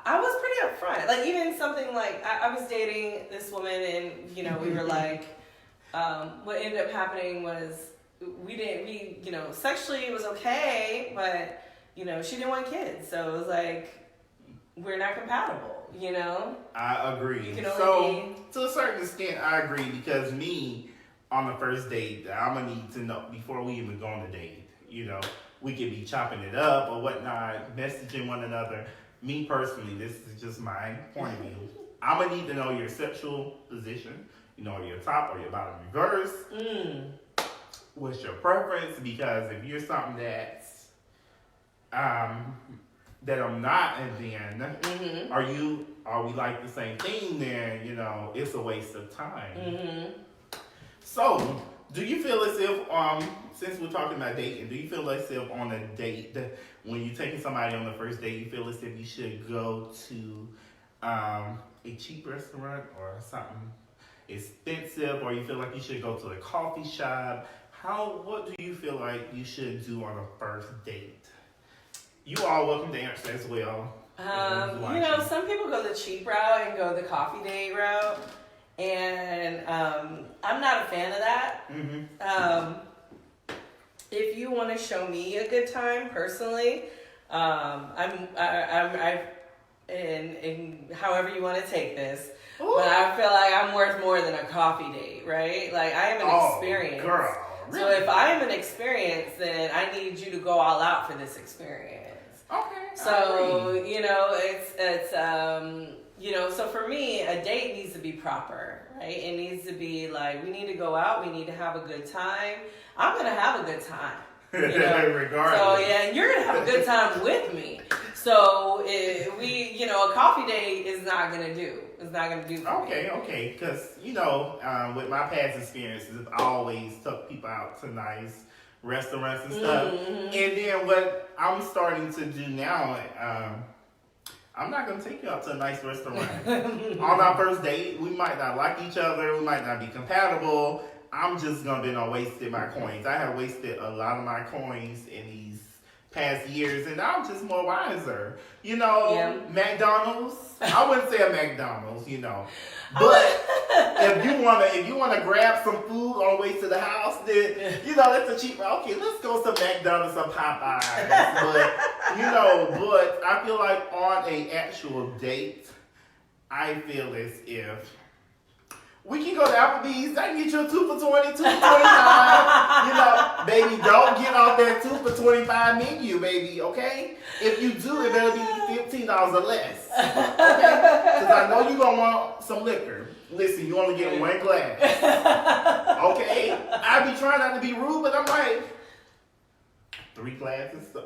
[SPEAKER 3] I was pretty upfront. Like even something like I was dating this woman, and we were like, what ended up happening was we sexually it was okay, but she didn't want kids, so it was like we're not compatible.
[SPEAKER 2] I agree. To a certain extent, I agree, because me on the first date, I'm gonna need to know before we even go on the date. We could be chopping it up or whatnot, messaging one another. Me personally, this is just my point of view. I'm gonna need to know your sexual position. Your top or your bottom reverse. What's your preference? Because if you're something that's that I'm not, and then are we like the same thing? Then it's a waste of time. So, do you feel as if since we're talking about dating, do you feel as if on a date, when you're taking somebody on the first date, you feel as if you should go to a cheap restaurant or something expensive, or you feel like you should go to a coffee shop? What do you feel like you should do on a first date? You all welcome to answer as well.
[SPEAKER 3] Some people go the cheap route and go the coffee date route, and I'm not a fan of that. If you want to show me a good time, personally, and however you want to take this, but I feel like I'm worth more than a coffee date, right? Like I am an experience.
[SPEAKER 2] Girl, really?
[SPEAKER 3] So if I am an experience, then I need you to go all out for this experience.
[SPEAKER 2] Okay.
[SPEAKER 3] So it's so for me, a date needs to be proper, right? It needs to be like we need to go out, we need to have a good time. I'm gonna have a good time.
[SPEAKER 2] Regardless.
[SPEAKER 3] So and you're gonna have a good time with me. So a coffee date is not gonna do. It's not gonna do. For me.
[SPEAKER 2] Okay. Because with my past experiences, I always took people out to nice restaurants and stuff. And then what I'm starting to do now, I'm not gonna take you out to a nice restaurant. On our first date, we might not like each other. We might not be compatible. I'm just gonna wasted my coins. I have wasted a lot of my coins in these past years, and I'm just more wiser. McDonald's. I wouldn't say a McDonald's, but if you wanna grab some food on the way to the house, then that's a cheap. Okay, let's go to McDonald's or Popeyes. But but I feel like on a actual date, I feel as if we can go to Applebee's. I can get you a 2 for $20, 2 for $29. Baby, don't get off that 2 for $25 menu, baby. Okay? If you do, it better be $15 or less. Okay? Because I know you're gonna want some liquor. Listen, you only get one glass. Okay? I be trying not to be rude, but I'm like 3 glasses.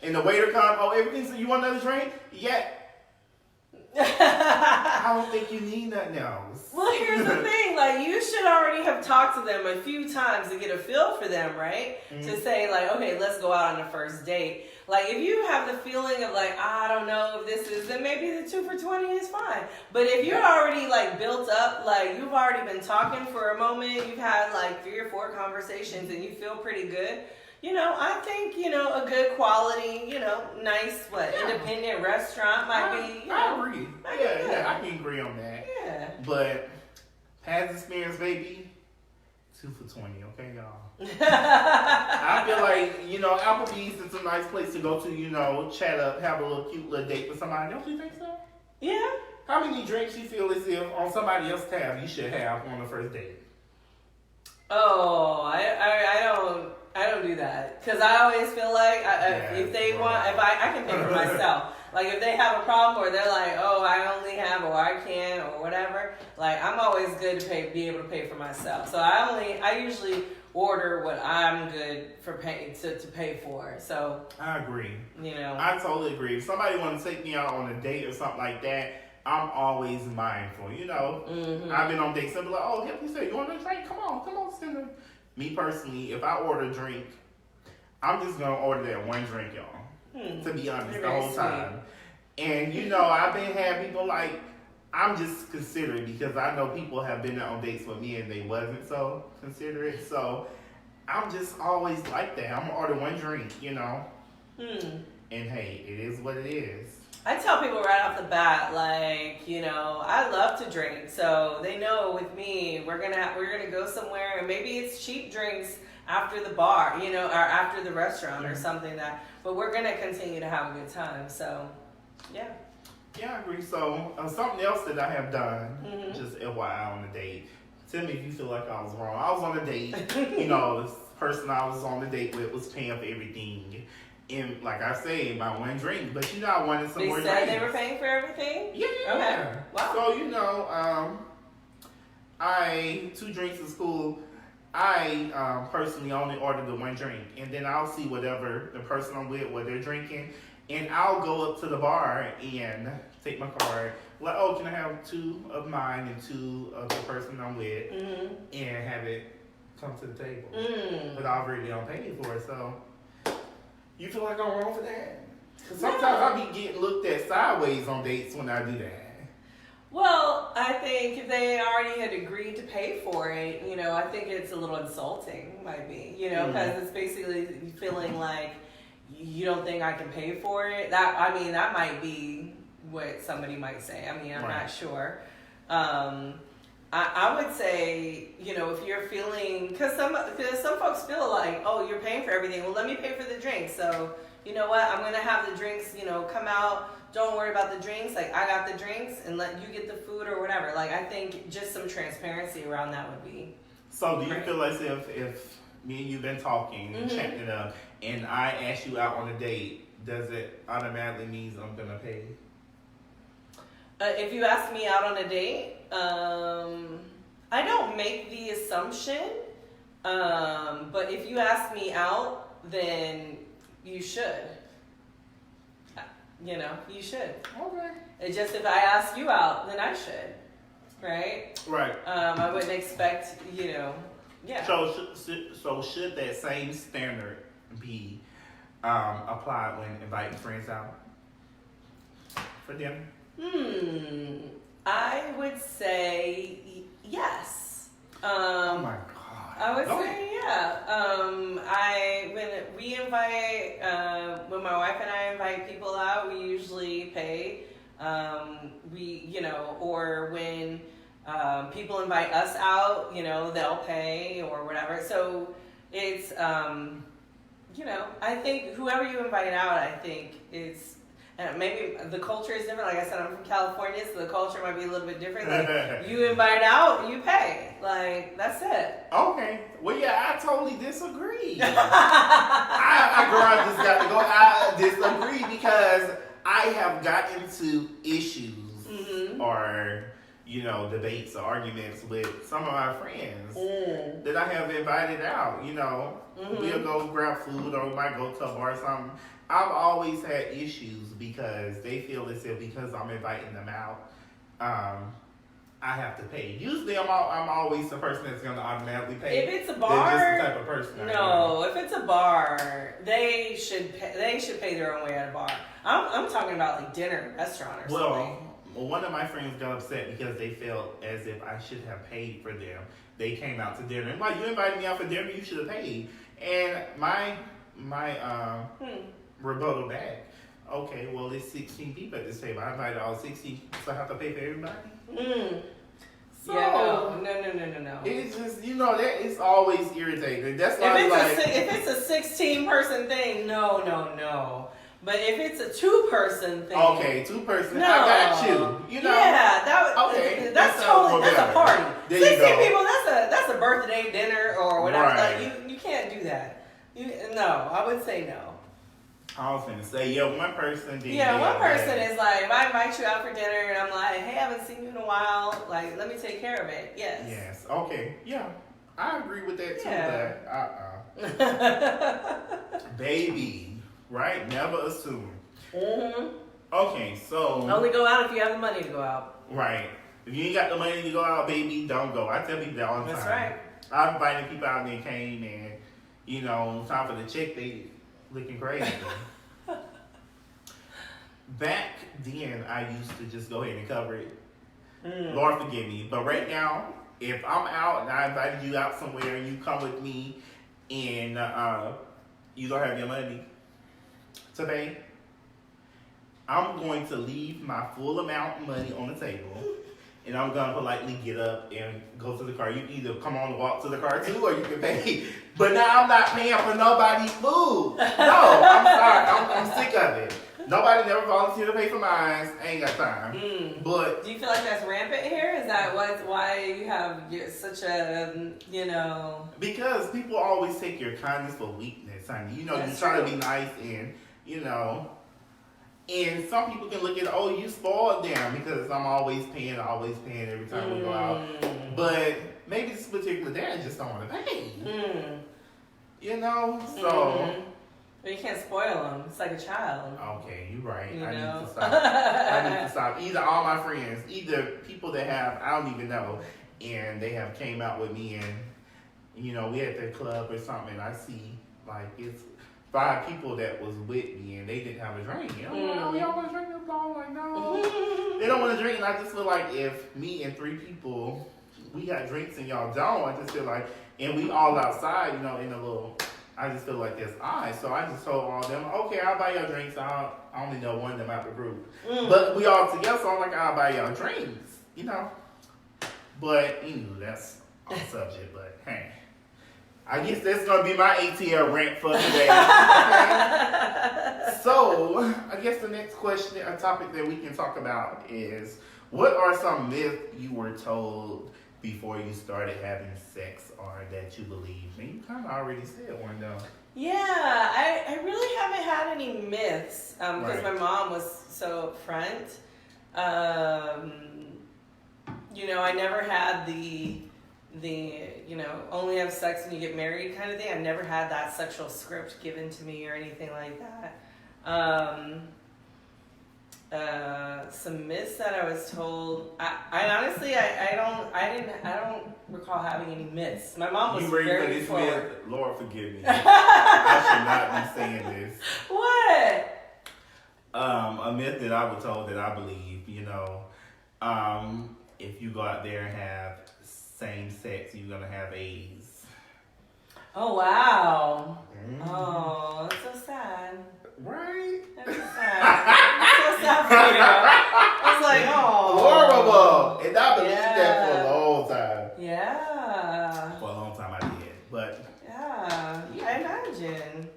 [SPEAKER 2] And the waiter comes, everything. So you want another drink? Yeah. I don't think you need nothing else.
[SPEAKER 3] Well, here's the thing. Like, you should already have talked to them a few times to get a feel for them, right? Mm-hmm. To say, like, okay, let's go out on a first date. Like, if you have the feeling of, like, I don't know if this is, then maybe the 2 for $20 is fine. But if you're already, like, built up, like, you've already been talking for a moment, you've had, like, 3 or 4 conversations, and you feel pretty good, you know, I think, you know, a good quality, you know, nice, independent restaurant might be, you know.
[SPEAKER 2] I agree. Yeah, I can agree on that.
[SPEAKER 3] Yeah.
[SPEAKER 2] But past experience, baby, 2 for $20, okay, y'all? I feel like, you know, Applebee's is a nice place to go to, you know, chat up, have a little cute little date with somebody. Don't you think so?
[SPEAKER 3] Yeah.
[SPEAKER 2] How many drinks you feel as if on somebody else's tab you should have on the first date?
[SPEAKER 3] Oh, I don't do that, because I always feel like if they want, if I can pay for myself. Like, if they have a problem or they're like, oh, I only have, or I can't, or whatever, like, I'm always good to be able to pay for myself. So I usually order what I'm good for to pay for. So
[SPEAKER 2] I agree.
[SPEAKER 3] You know,
[SPEAKER 2] I totally agree. If somebody want to take me out on a date or something like that, I'm always mindful. You know, I've been on dates and be like, oh, help me say, you want a drink? Come on, Cinder. Me personally, if I order a drink, I'm just gonna order that one drink, y'all. To be honest, the whole time. And you know, I've been having people like, I'm just considerate because I know people have been on dates with me and they wasn't so considerate. So I'm just always like that. I'm gonna order one drink, you know. And hey, it is what it is.
[SPEAKER 3] I tell people right off the bat, like, you know, I love to drink, so they know with me we're gonna go somewhere, and maybe it's cheap drinks after the bar, you know, or after the restaurant or something but we're gonna continue to have a good time. So, yeah.
[SPEAKER 2] Yeah, I agree. So something else that I have done, just FYI on a date. Tell me if you feel like I was wrong. I was on a date. You know, this person I was on the date with was paying for everything. And like I say, my one drink, but you know, I wanted some more drinks.
[SPEAKER 3] They said they were paying for everything?
[SPEAKER 2] Yeah.
[SPEAKER 3] Okay. Wow.
[SPEAKER 2] So, you know, 2 drinks is cool. I personally only order the one drink, and then I'll see whatever the person I'm with, what they're drinking, and I'll go up to the bar and take my card. Like, oh, can I have 2 of mine and 2 of the person I'm with, and have it come to the table. But I already don't pay for it, so. You feel like I'm wrong for that? Because sometimes I be getting looked at sideways on dates when I do that.
[SPEAKER 3] Well, I think if they already had agreed to pay for it, you know, I think it's a little insulting, might be, you know, because it's basically feeling like you don't think I can pay for it. That might be what somebody might say. I mean, I'm not sure. I would say, you know, if you're feeling, because some folks feel like, oh, you're paying for everything. Well, let me pay for the drinks. So, you know what? I'm going to have the drinks, you know, come out. Don't worry about the drinks. Like, I got the drinks and let you get the food or whatever. Like, I think just some transparency around that would be.
[SPEAKER 2] So, do you feel as if me and you've been talking and chatting it up, and I ask you out on a date, does it automatically mean I'm going to pay?
[SPEAKER 3] If you ask me out on a date, I don't make the assumption, but if you ask me out, then you should. You know, you should.
[SPEAKER 2] Okay.
[SPEAKER 3] It's just if I ask you out, then I should, right?
[SPEAKER 2] Right.
[SPEAKER 3] I wouldn't expect, you know, yeah.
[SPEAKER 2] So should that same standard be applied when inviting friends out for dinner?
[SPEAKER 3] I would say yes.
[SPEAKER 2] Oh my God.
[SPEAKER 3] I would say yeah. When my wife and I invite people out, we usually pay. Or when people invite us out, you know, they'll pay or whatever. So it's, I think whoever you invite out, I think it's. And maybe the culture is different. Like I said, I'm from California, so the culture might be a little bit different. Like, you invite out, you pay. Like, that's it.
[SPEAKER 2] Okay. Well, yeah, I totally disagree. I just got to go. I disagree because I have gotten into issues or, debates or arguments with some of my friends that I have invited out. We'll go grab food or we might go to a bar or something. I've always had issues because they feel as if because I'm inviting them out, I have to pay. Usually, I'm always the person that's gonna automatically pay.
[SPEAKER 3] If it's a bar,
[SPEAKER 2] they're just the type of person.
[SPEAKER 3] No, if it's a bar, they should pay their own way at a bar. I'm talking about like dinner, restaurant, or something.
[SPEAKER 2] Well, one of my friends got upset because they felt as if I should have paid for them. They came out to dinner. And you invited me out for dinner, you should have paid. And my rebuttal back. Okay, well, it's 16 people at this table. I invited all 16, so I have to pay for everybody? So,
[SPEAKER 3] no.
[SPEAKER 2] It's just, that is always irritating. That's why
[SPEAKER 3] if it's a 16-person thing, no. But if it's a 2-person thing,
[SPEAKER 2] okay, 2-person, no. I got you.
[SPEAKER 3] Yeah, that's a party.
[SPEAKER 2] There
[SPEAKER 3] 16 people, that's a birthday dinner or whatever.
[SPEAKER 2] Right.
[SPEAKER 3] Like, you can't do that. No, I would say no.
[SPEAKER 2] I was gonna say, one person did.
[SPEAKER 3] Yeah, one person is like, if I invite you out for dinner and I'm like, hey, I haven't seen you in a while, like, let me take care of it.
[SPEAKER 2] Yes. Okay. Yeah, I agree with that too.
[SPEAKER 3] Yeah.
[SPEAKER 2] But baby, right? Never assume.
[SPEAKER 3] Mm-hmm.
[SPEAKER 2] Okay, so
[SPEAKER 3] only go out if you have the money to go out.
[SPEAKER 2] Right. If you ain't got the money to go out, baby, don't go. I tell people that all the time.
[SPEAKER 3] That's right.
[SPEAKER 2] I've invited people out and they came and, time for the check, they looking crazy. Back then, I used to just go ahead and cover it. Lord forgive me. But right now, if I'm out and I invited you out somewhere and you come with me and you don't have your money to pay, I'm going to leave my full amount of money on the table. And I'm going to politely get up and go to the car. You can either come on and walk to the car too, or you can pay. But now I'm not paying for nobody's food. No, I'm sorry. I'm sick of it. Nobody never volunteered to pay for mine. I ain't got time. But
[SPEAKER 3] do you feel like that's rampant here? Is that why you have such a,
[SPEAKER 2] Because people always take your kindness for weakness, honey. You try to be nice and, And some people can look at, you spoiled them because I'm always paying every time we go out. But maybe this particular dad just don't want to pay. So.
[SPEAKER 3] But you can't spoil them. It's like a child.
[SPEAKER 2] Okay, you're right. I need to stop. Either all my friends, either people that have, I don't even know, and they have came out with me and, we at the club or something, and I see, it's 5 people that was with me and they didn't have a drink. Y'all want to drink this long? Like, no. They don't want to drink, and I just feel like if me and 3 people, we got drinks and y'all don't, I just feel like, and we all outside, in a little, I just feel like there's eyes. So I just told all of them, okay, I'll buy y'all drinks. I only know one of them out the group. But we all together, so I'm like, I'll buy y'all drinks, But, that's off subject, but hey. I guess that's going to be my ATL rant for today. So, I guess the next question, a topic that we can talk about is, what are some myths you were told before you started having sex or that you believe? And you kind of already said one, though.
[SPEAKER 3] Yeah, I really haven't had any myths because my mom was so upfront. I never had the only have sex when you get married kind of thing. I never had that sexual script given to me or anything like that. Some myths that I was told. I honestly, I don't recall having any myths. My mom was very forward.
[SPEAKER 2] Lord forgive me. I should not be saying this.
[SPEAKER 3] What?
[SPEAKER 2] A myth that I was told that I believe. If you go out there and have same sex, you're gonna have AIDS.
[SPEAKER 3] Oh wow! Oh, that's so sad.
[SPEAKER 2] Right?
[SPEAKER 3] That's so sad. That's so sad for you. I was like, oh,
[SPEAKER 2] horrible. And I believed that for a long time.
[SPEAKER 3] Yeah.
[SPEAKER 2] For a long time, I did, but
[SPEAKER 3] yeah, I imagine.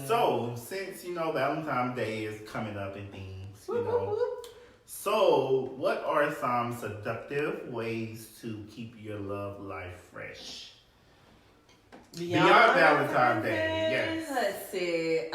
[SPEAKER 2] So since Valentine's Day is coming up and things, So, what are some seductive ways to keep your love life fresh? Beyond Valentine's Day, yes.
[SPEAKER 3] Let's see.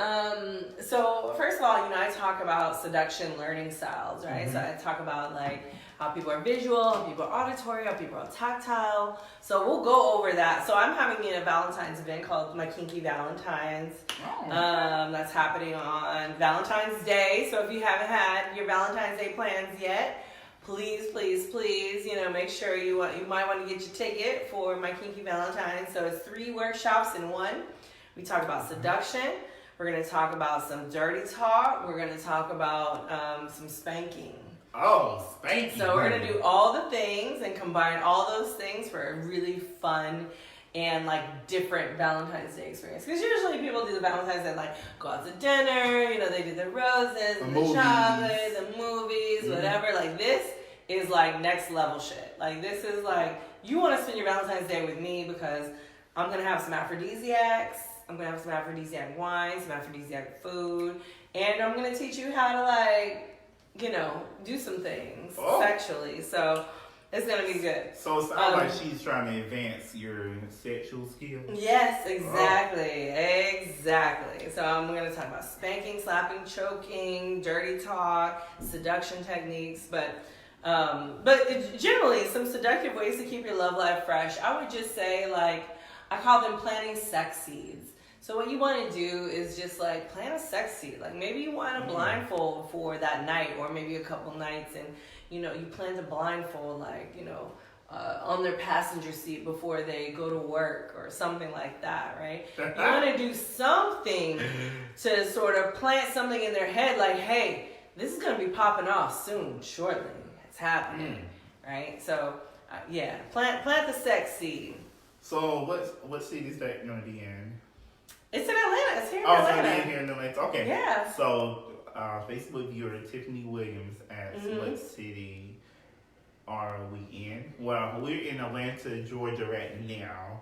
[SPEAKER 3] So first of all, I talk about seduction learning styles, right? So I talk about like how people are visual, how people are auditory, how people are tactile. So we'll go over that. So I'm having a Valentine's event called My Kinky Valentine's.
[SPEAKER 2] Oh.
[SPEAKER 3] That's happening on Valentine's Day. So if you haven't had your Valentine's Day plans yet, please, make sure you might want to get your ticket for My Kinky Valentine. So it's 3 workshops in one. We talk about seduction. We're going to talk about some dirty talk. We're going to talk about some spanking.
[SPEAKER 2] Oh, spanking.
[SPEAKER 3] So we're going to do all the things and combine all those things for a really fun and like different Valentine's Day experience. Because usually people do the Valentine's Day, like go out to dinner, they do the roses, the chocolate, the movies, whatever. Like this is like next level shit. Like this is like, you want to spend your Valentine's Day with me because I'm going to have some aphrodisiacs. I'm going to have some aphrodisiac wine, some aphrodisiac food. And I'm going to teach you how to like, do some things sexually. So it's going to be good.
[SPEAKER 2] So it sounds like she's trying to advance your sexual skills.
[SPEAKER 3] Yes, exactly. Exactly. So I'm going to talk about spanking, slapping, choking, dirty talk, seduction techniques, but generally some seductive ways to keep your love life fresh. I would just say, like, I call them planting sex seeds. So what you want to do is just like plant a sex seed. Like maybe you want a blindfold for that night, or maybe a couple nights, and you plant a blindfold on their passenger seat before they go to work or something like that, right? You want to do something to sort of plant something in their head, like, hey, this is going to be popping off soon, shortly. It's happening, right? So plant the sex seed.
[SPEAKER 2] So what city is that going to be in?
[SPEAKER 3] It's in Atlanta. It's here in Atlanta.
[SPEAKER 2] Oh, it's going to be here in Atlanta. Okay.
[SPEAKER 3] Yeah.
[SPEAKER 2] So Facebook viewer Tiffany Williams asks, what city are we in? Well, we're in Atlanta, Georgia right now.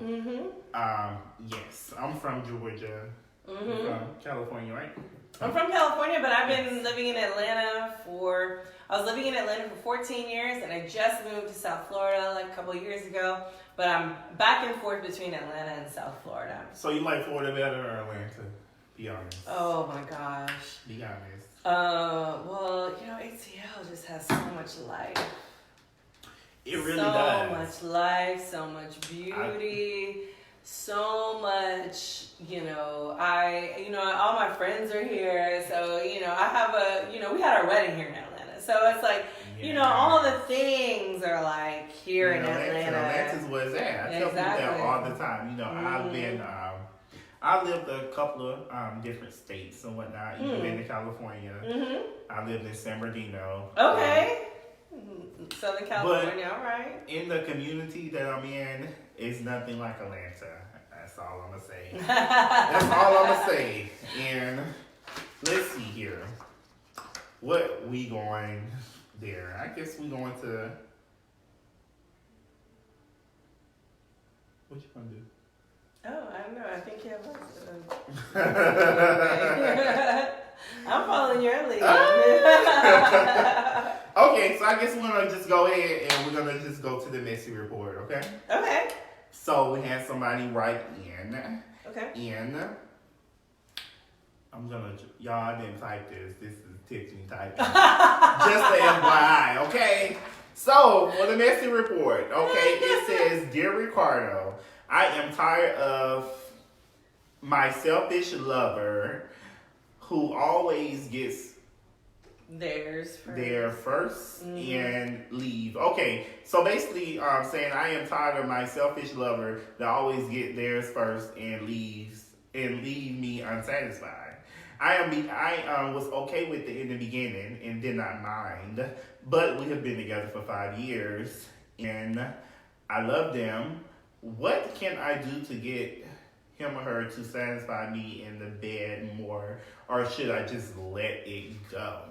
[SPEAKER 2] Yes, I'm from Georgia. You're from California, right?
[SPEAKER 3] I'm from California, but I've been living in Atlanta I was living in Atlanta for 14 years, and I just moved to South Florida like a couple of years ago. But I'm back and forth between Atlanta and South Florida.
[SPEAKER 2] So you like Florida better or Atlanta? Be honest.
[SPEAKER 3] Oh my gosh.
[SPEAKER 2] Be honest.
[SPEAKER 3] Well, ATL just has so much life.
[SPEAKER 2] It really
[SPEAKER 3] So
[SPEAKER 2] does.
[SPEAKER 3] much life, so much beauty, so much, all my friends are here. So, I have we had our wedding here in Atlanta. So it's like, all the things are like here in Atlanta.
[SPEAKER 2] Atlanta's where it's at. I tell people that all the time. I've been, I lived a couple of different states and whatnot. Even been to California. I lived in San Bernardino.
[SPEAKER 3] Okay. Southern California, all right.
[SPEAKER 2] In the community that I'm in, it's nothing like Atlanta. That's all I'm going to say. That's all I'm going to say. And let's see here. What we going there? I guess we going to... What you going to do?
[SPEAKER 3] Oh, I don't know. I think you have I'm following your lead.
[SPEAKER 2] Okay, so I guess we're going to just go ahead and we're going to just go to the messy report, okay?
[SPEAKER 3] Okay.
[SPEAKER 2] So we had somebody write in.
[SPEAKER 3] Okay.
[SPEAKER 2] I'm going to, y'all, I didn't type this. This is Tiffany typing. Just the FYI, okay? So, for the messy report, okay, it says, Dear Ricardo, I am tired of my selfish lover who always gets
[SPEAKER 3] theirs
[SPEAKER 2] first and leave. Okay, so basically saying I am tired of my selfish lover that always get theirs first and leave me unsatisfied. I was okay with it in the beginning and did not mind, but we have been together for 5 years and I love them. What can I do to get him or her to satisfy me in the bed more, or should I just let it go?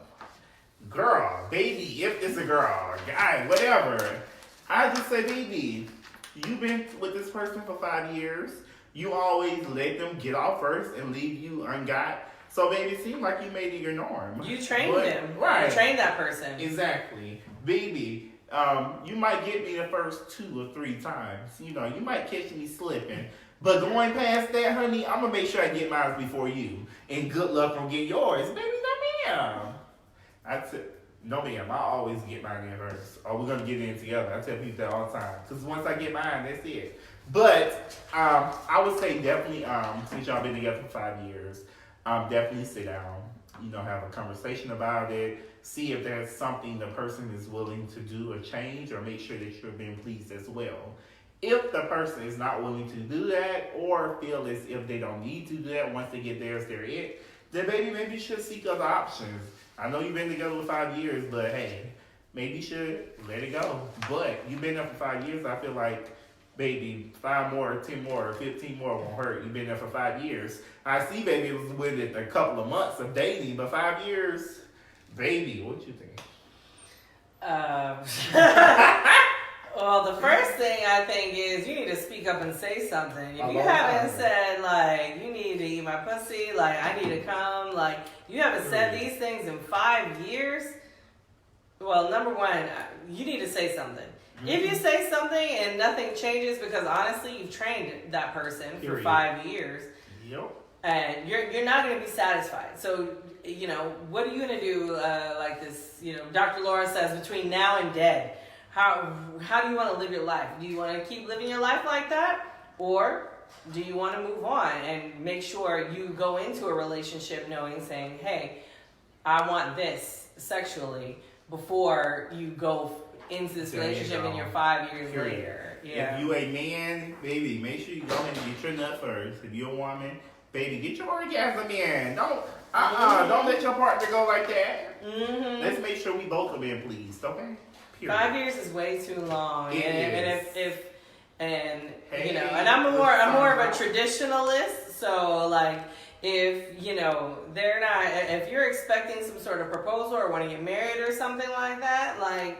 [SPEAKER 2] Girl, baby, if it's a girl, guy, whatever, I just say, baby, you've been with this person for 5 years. You always let them get off first and leave you ungot. So, baby, it seems like you made it your norm.
[SPEAKER 3] You trained them.
[SPEAKER 2] Right.
[SPEAKER 3] You trained that person.
[SPEAKER 2] Exactly. Baby, you might get me the first 2 or 3 times. You might catch me slipping. But going past that, honey, I'm gonna make sure I get mine before you. And good luck on getting yours. Baby, no ma'am. No ma'am, I always get mine in first. Or we're gonna get in together. I tell people that all the time. Because once I get mine, that's it. But I would say definitely, since y'all been together for 5 years, definitely sit down, have a conversation about it, see if there's something the person is willing to do or change, or make sure that you're being pleased as well. If the person is not willing to do that, or feel as if they don't need to do that, once they get theirs, they're it, then baby, maybe you should seek other options. I know you've been together for 5 years, but hey, maybe you should let it go. But you've been there for 5 years, I feel like, baby, 5 more, 10 more, 15 more won't hurt. You've been there for 5 years. I see, baby, it was with it a couple of months of dating, but 5 years, baby, what you think?
[SPEAKER 3] Well, the first thing I think is you need to speak up and say something. If you haven't said, like, you need to eat my pussy, like, I need to come, like, you haven't said these things in 5 years, well, number one, you need to say something. Mm-hmm. If you say something and nothing changes, because honestly, you've trained that person for 5 years, and you're not going to be satisfied. So, what are you going to do, like this, Dr. Laura says, between now and dead? How do you want to live your life? Do you want to keep living your life like that? Or do you want to move on and make sure you go into a relationship saying, hey, I want this sexually before you go into this relationship and you're 5 years later. Yeah.
[SPEAKER 2] If you a man, baby, make sure you go ahead and get your nut first. If you're a woman, baby, get your orgasm in. Don't let your partner go like that. Mm-hmm. Let's make sure we both are being pleased, okay?
[SPEAKER 3] 5 years is way too long, and
[SPEAKER 2] I'm
[SPEAKER 3] more of a traditionalist. So like, if they're not, if you're expecting some sort of proposal or want to get married or something like that, like,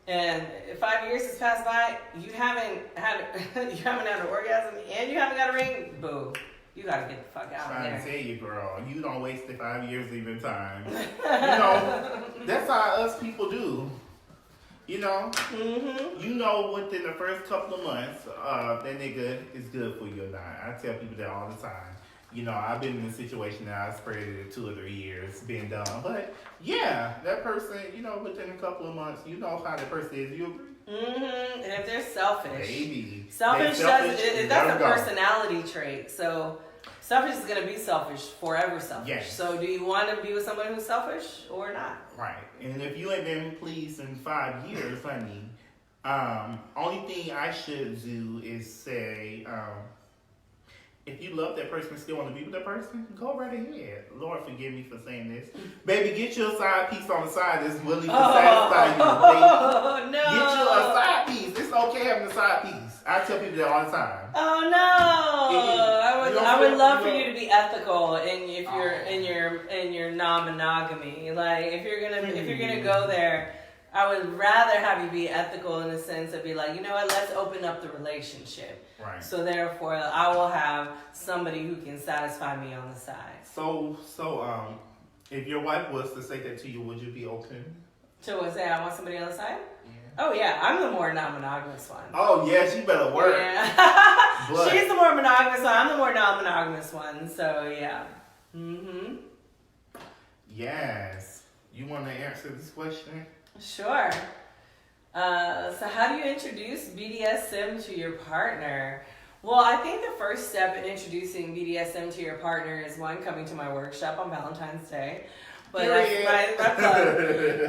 [SPEAKER 3] and 5 years has passed by, you haven't had an orgasm and you haven't got a ring, boo. You gotta get the fuck out of there.
[SPEAKER 2] I'm trying to tell you, girl, you don't waste the 5 years of your time. That's how us people do.
[SPEAKER 3] Mm-hmm.
[SPEAKER 2] Within the first couple of months, that nigga is good for you or not. I tell people that all the time. I've been in a situation that I spread it 2 or 3 years being done. But yeah, that person, within a couple of months, how that person is. You agree?
[SPEAKER 3] Mm-hmm. And if they're selfish.
[SPEAKER 2] Baby.
[SPEAKER 3] Selfish, that's a personality trait. So selfish is going to be selfish, forever selfish. Yes. So do you want to be with someone who's selfish or not?
[SPEAKER 2] Right. And if you ain't been pleased in 5 years, honey, only thing I should do is say, if you love that person and still want to be with that person, go right ahead. Lord, forgive me for saying this. Baby, get you a side piece on the side that's willing to satisfy you.
[SPEAKER 3] Oh, no.
[SPEAKER 2] Get you a side piece. It's okay having a side piece. I tell people that all the time.
[SPEAKER 3] Oh, no. I would love for you to be ethical if you're in your non-monogamy. Like, if you're gonna go there, I would rather have you be ethical in the sense of be like, you know what, let's open up the relationship.
[SPEAKER 2] Right.
[SPEAKER 3] So therefore, I will have somebody who can satisfy me on the side.
[SPEAKER 2] So, if your wife was to say that to you, would you be open?
[SPEAKER 3] To say I want somebody on the side?
[SPEAKER 2] Yeah.
[SPEAKER 3] Oh yeah, I'm the more non-monogamous one.
[SPEAKER 2] Oh yeah, she better work.
[SPEAKER 3] Yeah. She's the more monogamous one. I'm the more non-monogamous one. So yeah. Mm-hmm.
[SPEAKER 2] Yes. You want to answer this question?
[SPEAKER 3] Sure. So how do you introduce BDSM to your partner? Well, I think the first step in introducing BDSM to your partner is coming to my workshop on Valentine's Day. But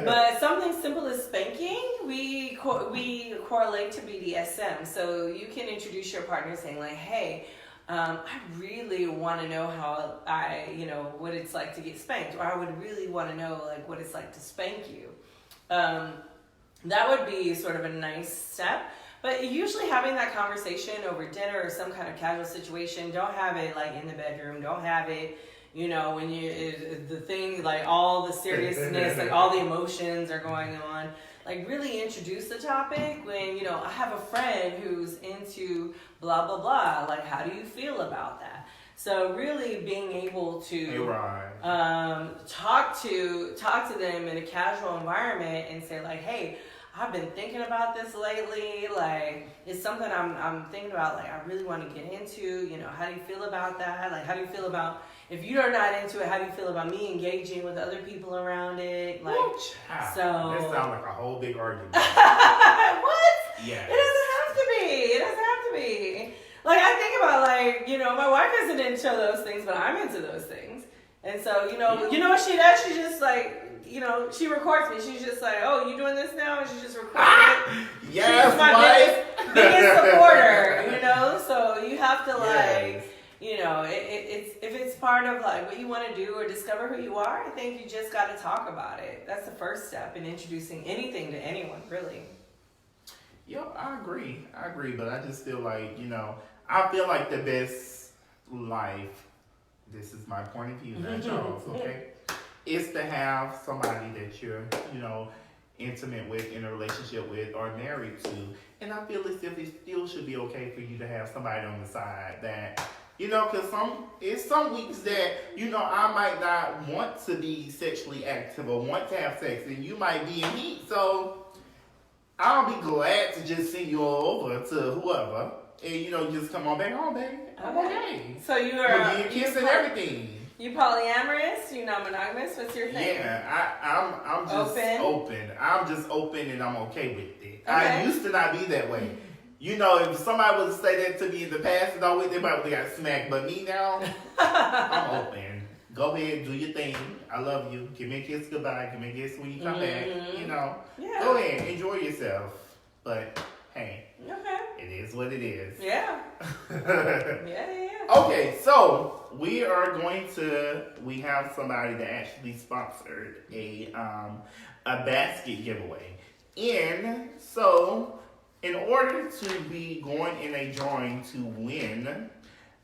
[SPEAKER 3] but something simple as spanking, we correlate to BDSM. So you can introduce your partner saying like, hey, I really want to know how what it's like to get spanked, or I would really want to know like what it's like to spank you. That would be sort of a nice step. But usually having that conversation over dinner or some kind of casual situation, don't have it like in the bedroom, don't have it, when the thing, like all the seriousness, like all the emotions are going on. Like really introduce the topic when, I have a friend who's into blah, blah, blah. Like, how do you feel about that? So really being able to talk to them in a casual environment and say like, hey, I've been thinking about this lately. Like, it's something I'm thinking about. Like, I really want to get into. You know, how do you feel about that? Like, how do you feel about if you're not into it? How do you feel about me engaging with other people around it? Like, so
[SPEAKER 2] that sounds like a whole big argument.
[SPEAKER 3] what?
[SPEAKER 2] Yeah.
[SPEAKER 3] It doesn't have to be. It doesn't have to be. Like, I think about, like, you know, my wife isn't into those things, but I'm into those things. And so, you know what she does? She just, like, you know, she records me. She's just like, oh, you doing this now? And she just records it.
[SPEAKER 2] Yes,
[SPEAKER 3] she's my biggest supporter, you know? So you have to, like, you know, it's if it's part of, like, what you want to do or discover who you are, I think you just got to talk about it. That's the first step in introducing anything to anyone, really.
[SPEAKER 2] Yep, I agree, but I just feel like, you know, I feel like the best life, this is my point of view, not Charles, okay, is to have somebody that you're, you know, intimate with, in a relationship with, or married to. And I feel as if it still should be okay for you to have somebody on the side that, you know, because it's some weeks that, you know, I might not want to be sexually active or want to have sex, and you might be in heat, so I'll be glad to just send you over to whoever, and, you know, just come on back home, baby. I'm okay.
[SPEAKER 3] So you are
[SPEAKER 2] you kiss and everything.
[SPEAKER 3] You polyamorous? You non-monogamous? What's your thing?
[SPEAKER 2] Yeah, I'm just open. I'm just open, and I'm okay with it. Okay. I used to not be that way. You know, if somebody was to say that to me in the past, and all with, they probably got smacked. But me now, I'm open. Go ahead, do your thing. I love you. Give me a kiss goodbye. Give me a kiss when you come back. You know, go ahead, enjoy yourself. But hey, it is what it is.
[SPEAKER 3] Yeah.
[SPEAKER 2] Okay, so we have somebody that actually sponsored a basket giveaway. And so, in order to be going in a drawing to win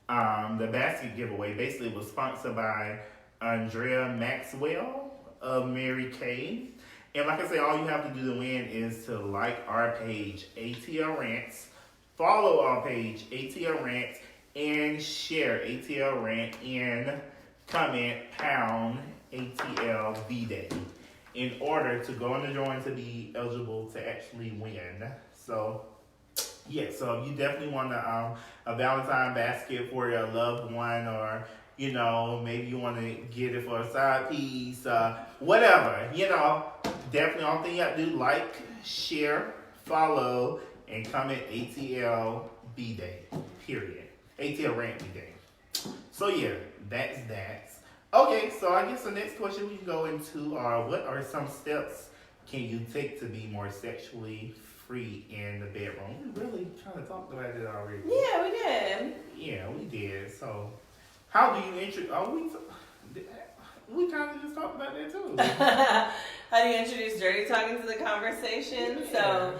[SPEAKER 2] the basket giveaway, basically it was sponsored by Andrea Maxwell of Mary Kay. And like I say, all you have to do to win is to like our page, ATL Rants, follow our page, ATL Rant, and share ATL Rant and comment pound ATL V-Day in order to go in the drawing to be eligible to actually win. So, yeah, so you definitely want a Valentine basket for your loved one, or, you know, maybe you want to get it for a side piece, whatever, you know, definitely all thing you have to do, like, share, follow, and comment ATL B-Day, period. ATL Rant B-Day. So yeah, that's that. Okay, so I guess the next question we can go into are, what are some steps can you take to be more sexually free in the bedroom? We really kind of talked about it already.
[SPEAKER 3] Yeah, we did.
[SPEAKER 2] Yeah, we did. So, how do you introduce? We kind of just talked about that too.
[SPEAKER 3] How do you introduce dirty talk into the conversation? Yeah. So,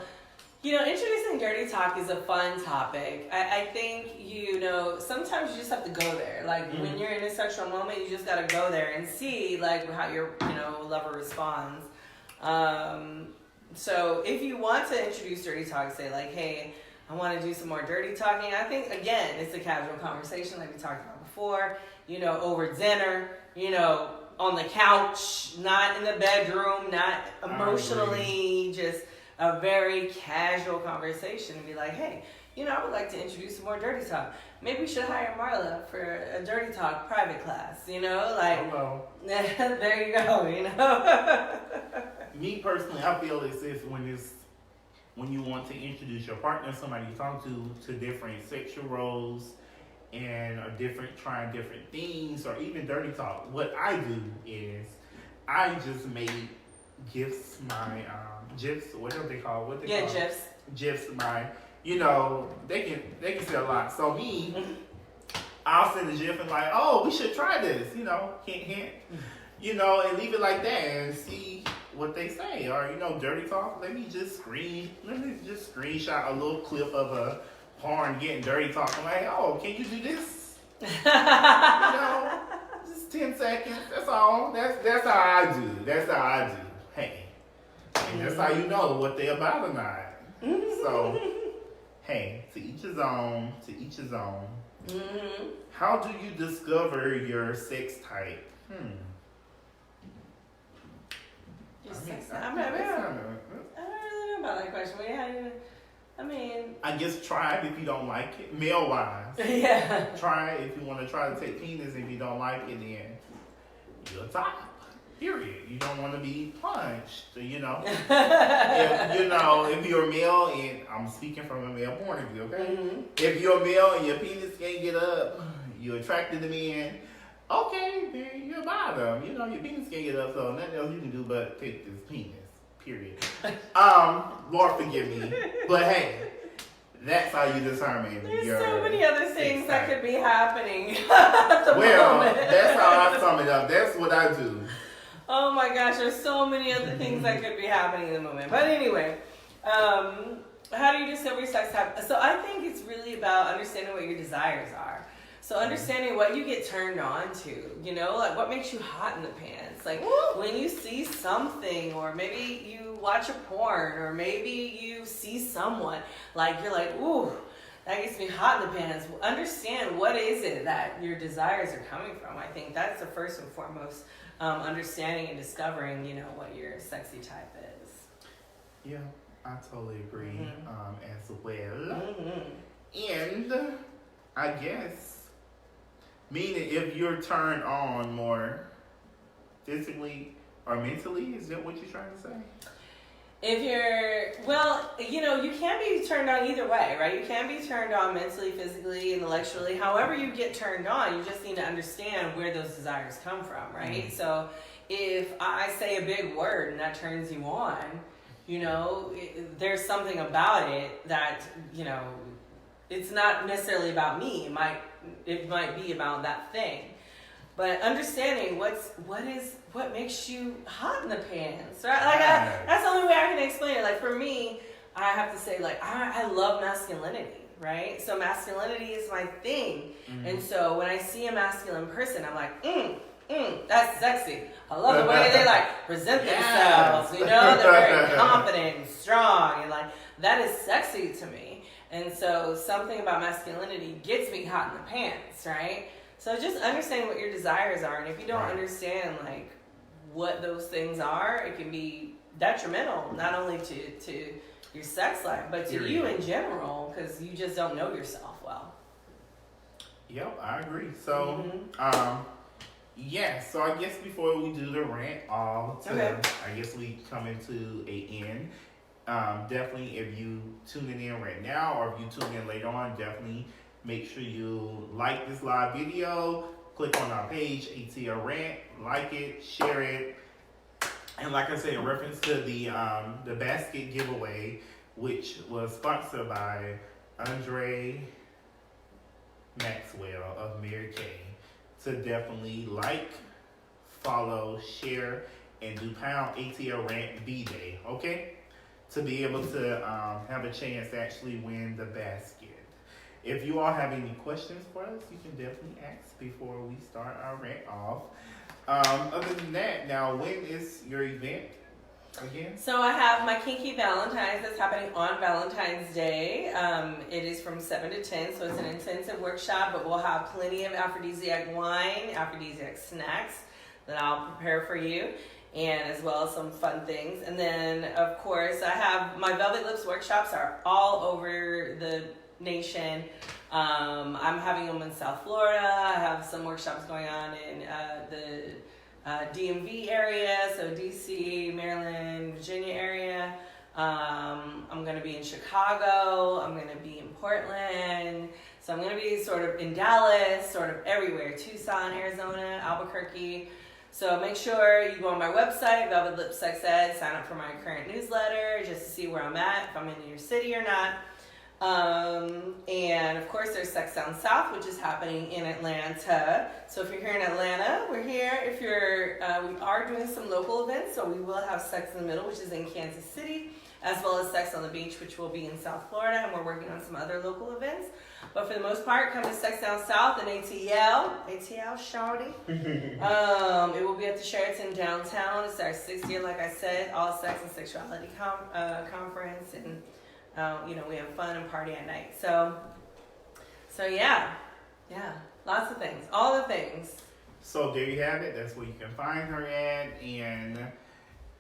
[SPEAKER 3] you know, introducing dirty talk is a fun topic. I think, you know, sometimes you just have to go there. Like, when you're in a sexual moment, you just got to go there and see, like, how your, you know, lover responds. So if you want to introduce dirty talk, say, like, hey, I want to do some more dirty talking. I think, again, it's a casual conversation like we talked about before, you know, over dinner, you know, on the couch, not in the bedroom, not emotionally, just a very casual conversation and be like, hey, you know, I would like to introduce some more dirty talk. Maybe we should hire Marla for a dirty talk private class, you know, like, there you go, you know.
[SPEAKER 2] Me personally, I feel as if when you want to introduce your partner, somebody you talk to different sexual roles and trying different things, or even dirty talk, what I do is I just make gifts, my GIFs, whatever they call, what they call
[SPEAKER 3] GIFs.
[SPEAKER 2] GIFs, my, you know, they can say a lot. So me, I'll send a GIF and like, oh, we should try this, you know, hint, hint, you know, and leave it like that and see what they say. Or, you know, dirty talk, let me just screenshot a little clip of a porn getting dirty talk. I'm like, oh, can you do this? You know, just 10 seconds, that's all. That's how I do. Hey. And that's how you know what they're about or not. So, hey, to each his own. How do you discover your sex type?
[SPEAKER 3] I don't really know about that question. I mean,
[SPEAKER 2] I guess try it if you don't like it. Male wise.
[SPEAKER 3] Yeah.
[SPEAKER 2] Try it if you want to try to take penis. If you don't like it, then you'll top. Period. You don't want to be punched. If you're male, and I'm speaking from a male point of view, okay?
[SPEAKER 3] Mm-hmm.
[SPEAKER 2] If you're male and your penis can't get up, you're attracted to men. Okay, then you're bottom. Your penis can't get up, so nothing else you can do but take this penis. Period. Lord forgive me, but hey, that's how you determine.
[SPEAKER 3] There's
[SPEAKER 2] your
[SPEAKER 3] so many other things that could be happening.
[SPEAKER 2] That's how I sum it up. That's what I do.
[SPEAKER 3] Oh my gosh, there's so many other things that could be happening in the moment. But anyway, how do you discover your sex type? So I think it's really about understanding what your desires are. So understanding what you get turned on to, like what makes you hot in the pants. Like when you see something, or maybe you watch a porn, or maybe you see someone, like you're like, ooh, that gets me hot in the pants. Understand what is it that your desires are coming from. I think that's the first and foremost, understanding and discovering, what your sexy type is.
[SPEAKER 2] Yeah, I totally agree as well.
[SPEAKER 3] Mm-hmm.
[SPEAKER 2] And I guess, meaning if you're turned on more physically or mentally, is that what you're trying to say?
[SPEAKER 3] If you're, you can be turned on either way, right? You can be turned on mentally, physically, intellectually. However you get turned on, you just need to understand where those desires come from, right? Mm-hmm. So if I say a big word and that turns you on, there's something about it that, it's not necessarily about me. It might be about that thing. But understanding what makes you hot in the pants, right? Like that's the only way I can explain it. Like for me, I have to say, like I love masculinity, right? So masculinity is my thing, and so when I see a masculine person, I'm like, that's sexy. I love the way they like present themselves. They're very confident and strong, and like that is sexy to me. And so something about masculinity gets me hot in the pants, right? So just understanding what your desires are, and if you don't understand like what those things are, it can be detrimental not only to your sex life, but to you in general, because you just don't know yourself well.
[SPEAKER 2] Yep, I agree. So, so I guess before we do the rant I guess we come into a end. Definitely, if you tuning in right now, or if you tune in later on, definitely make sure you like this live video, click on our page, ATL Rant, like it, share it. And like I said, in reference to the basket giveaway, which was sponsored by Andre Maxwell of Mary Kay, to definitely like, follow, share, and do pound ATL Rant B-Day, okay? To be able to have a chance to actually win the basket. If you all have any questions for us, you can definitely ask before we start our rant off. Other than that, now, when is your event again? So
[SPEAKER 3] I have my Kinky Valentine's that's happening on Valentine's Day. It is from 7 to 10, so it's an intensive workshop, but we'll have plenty of aphrodisiac wine, aphrodisiac snacks that I'll prepare for you, and as well as some fun things. And then, of course, I have my Velvet Lips workshops are all over the nation. I'm having them in South Florida. I have some workshops going on in the DMV area, so DC, Maryland, Virginia area. I'm going to be in Chicago. I'm going to be in Portland. So I'm going to be sort of in Dallas, sort of everywhere. Tucson, Arizona, Albuquerque. So make sure you go on my website, Velvet Lips Sex Ed, sign up for my current newsletter just to see where I'm at, if I'm in your city or not. And of course there's Sex Down South, which is happening in Atlanta. So if you're here in Atlanta, we're here. If you're, we are doing some local events, so we will have Sex in the Middle, which is in Kansas City, as well as Sex on the Beach, which will be in South Florida, and we're working on some other local events. But for the most part, come to Sex Down South and ATL shawty. It will be at the Sheraton downtown. It's our 6th year, like I said, all sex and sexuality conference, and we have fun and party at night. So yeah, lots of things, all the things.
[SPEAKER 2] So there you have it. That's where you can find her at. And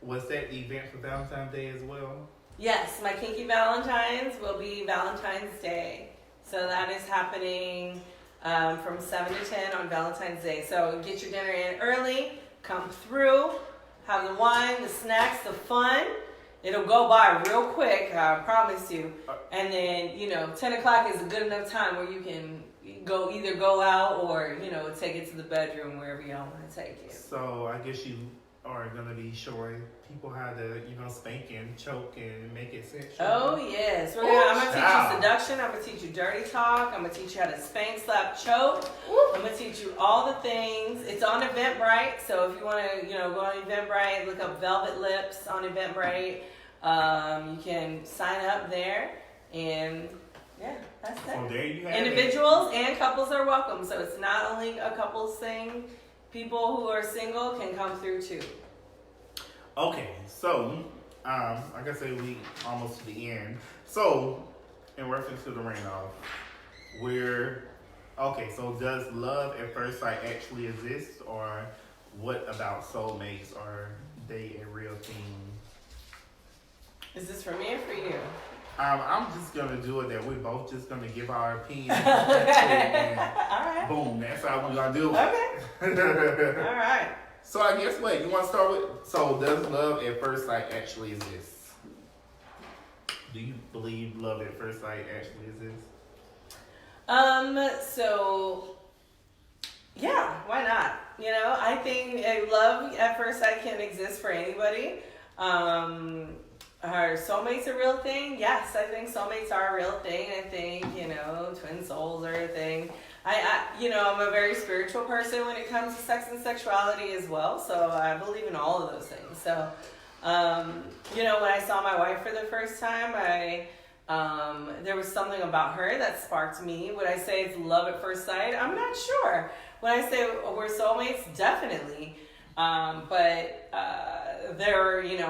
[SPEAKER 2] was that the event for Valentine's Day as well?
[SPEAKER 3] Yes, my Kinky Valentines will be Valentine's Day. So that is happening from 7 to 10 on Valentine's Day. So get your dinner in early, come through, have the wine, the snacks, the fun. It'll go by real quick, I promise you. And then, 10 o'clock is a good enough time where you can either go out or, take it to the bedroom, wherever y'all want to take it.
[SPEAKER 2] So I guess you are going to be showing people how to, spank and choke and make it sexual.
[SPEAKER 3] Oh, yes. I'm going to teach you seduction. I'm going to teach you dirty talk. I'm going to teach you how to spank, slap, choke. I'm going to teach you all the things. It's on Eventbrite. So if you want to, go on Eventbrite, look up Velvet Lips on Eventbrite. You can sign up there. And, yeah, that's it.
[SPEAKER 2] So there you have
[SPEAKER 3] Individuals and couples are welcome. So it's not only a couples thing. People who are single can come through, too.
[SPEAKER 2] Okay, so, like I said, we almost to the end. So, in reference to the rant-off, so does love at first sight actually exist, or what about soulmates? Are they a real thing?
[SPEAKER 3] Is this for me or for you?
[SPEAKER 2] I'm just going to do it that we're both just going to give our opinion.
[SPEAKER 3] Okay.
[SPEAKER 2] And
[SPEAKER 3] All right.
[SPEAKER 2] boom, that's how we're going to do it.
[SPEAKER 3] Okay. All right.
[SPEAKER 2] So I guess what? You want to start with? So does love at first sight actually exist? Do you believe love at first sight actually exists?
[SPEAKER 3] So, yeah, why not? I think love at first sight can exist for anybody. Are soulmates a real thing? Yes, I think soulmates are a real thing. I think, twin souls are a thing. I'm a very spiritual person when it comes to sex and sexuality as well. So I believe in all of those things. So, when I saw my wife for the first time, there was something about her that sparked me. Would I say it's love at first sight? I'm not sure. When I say we're soulmates, definitely. But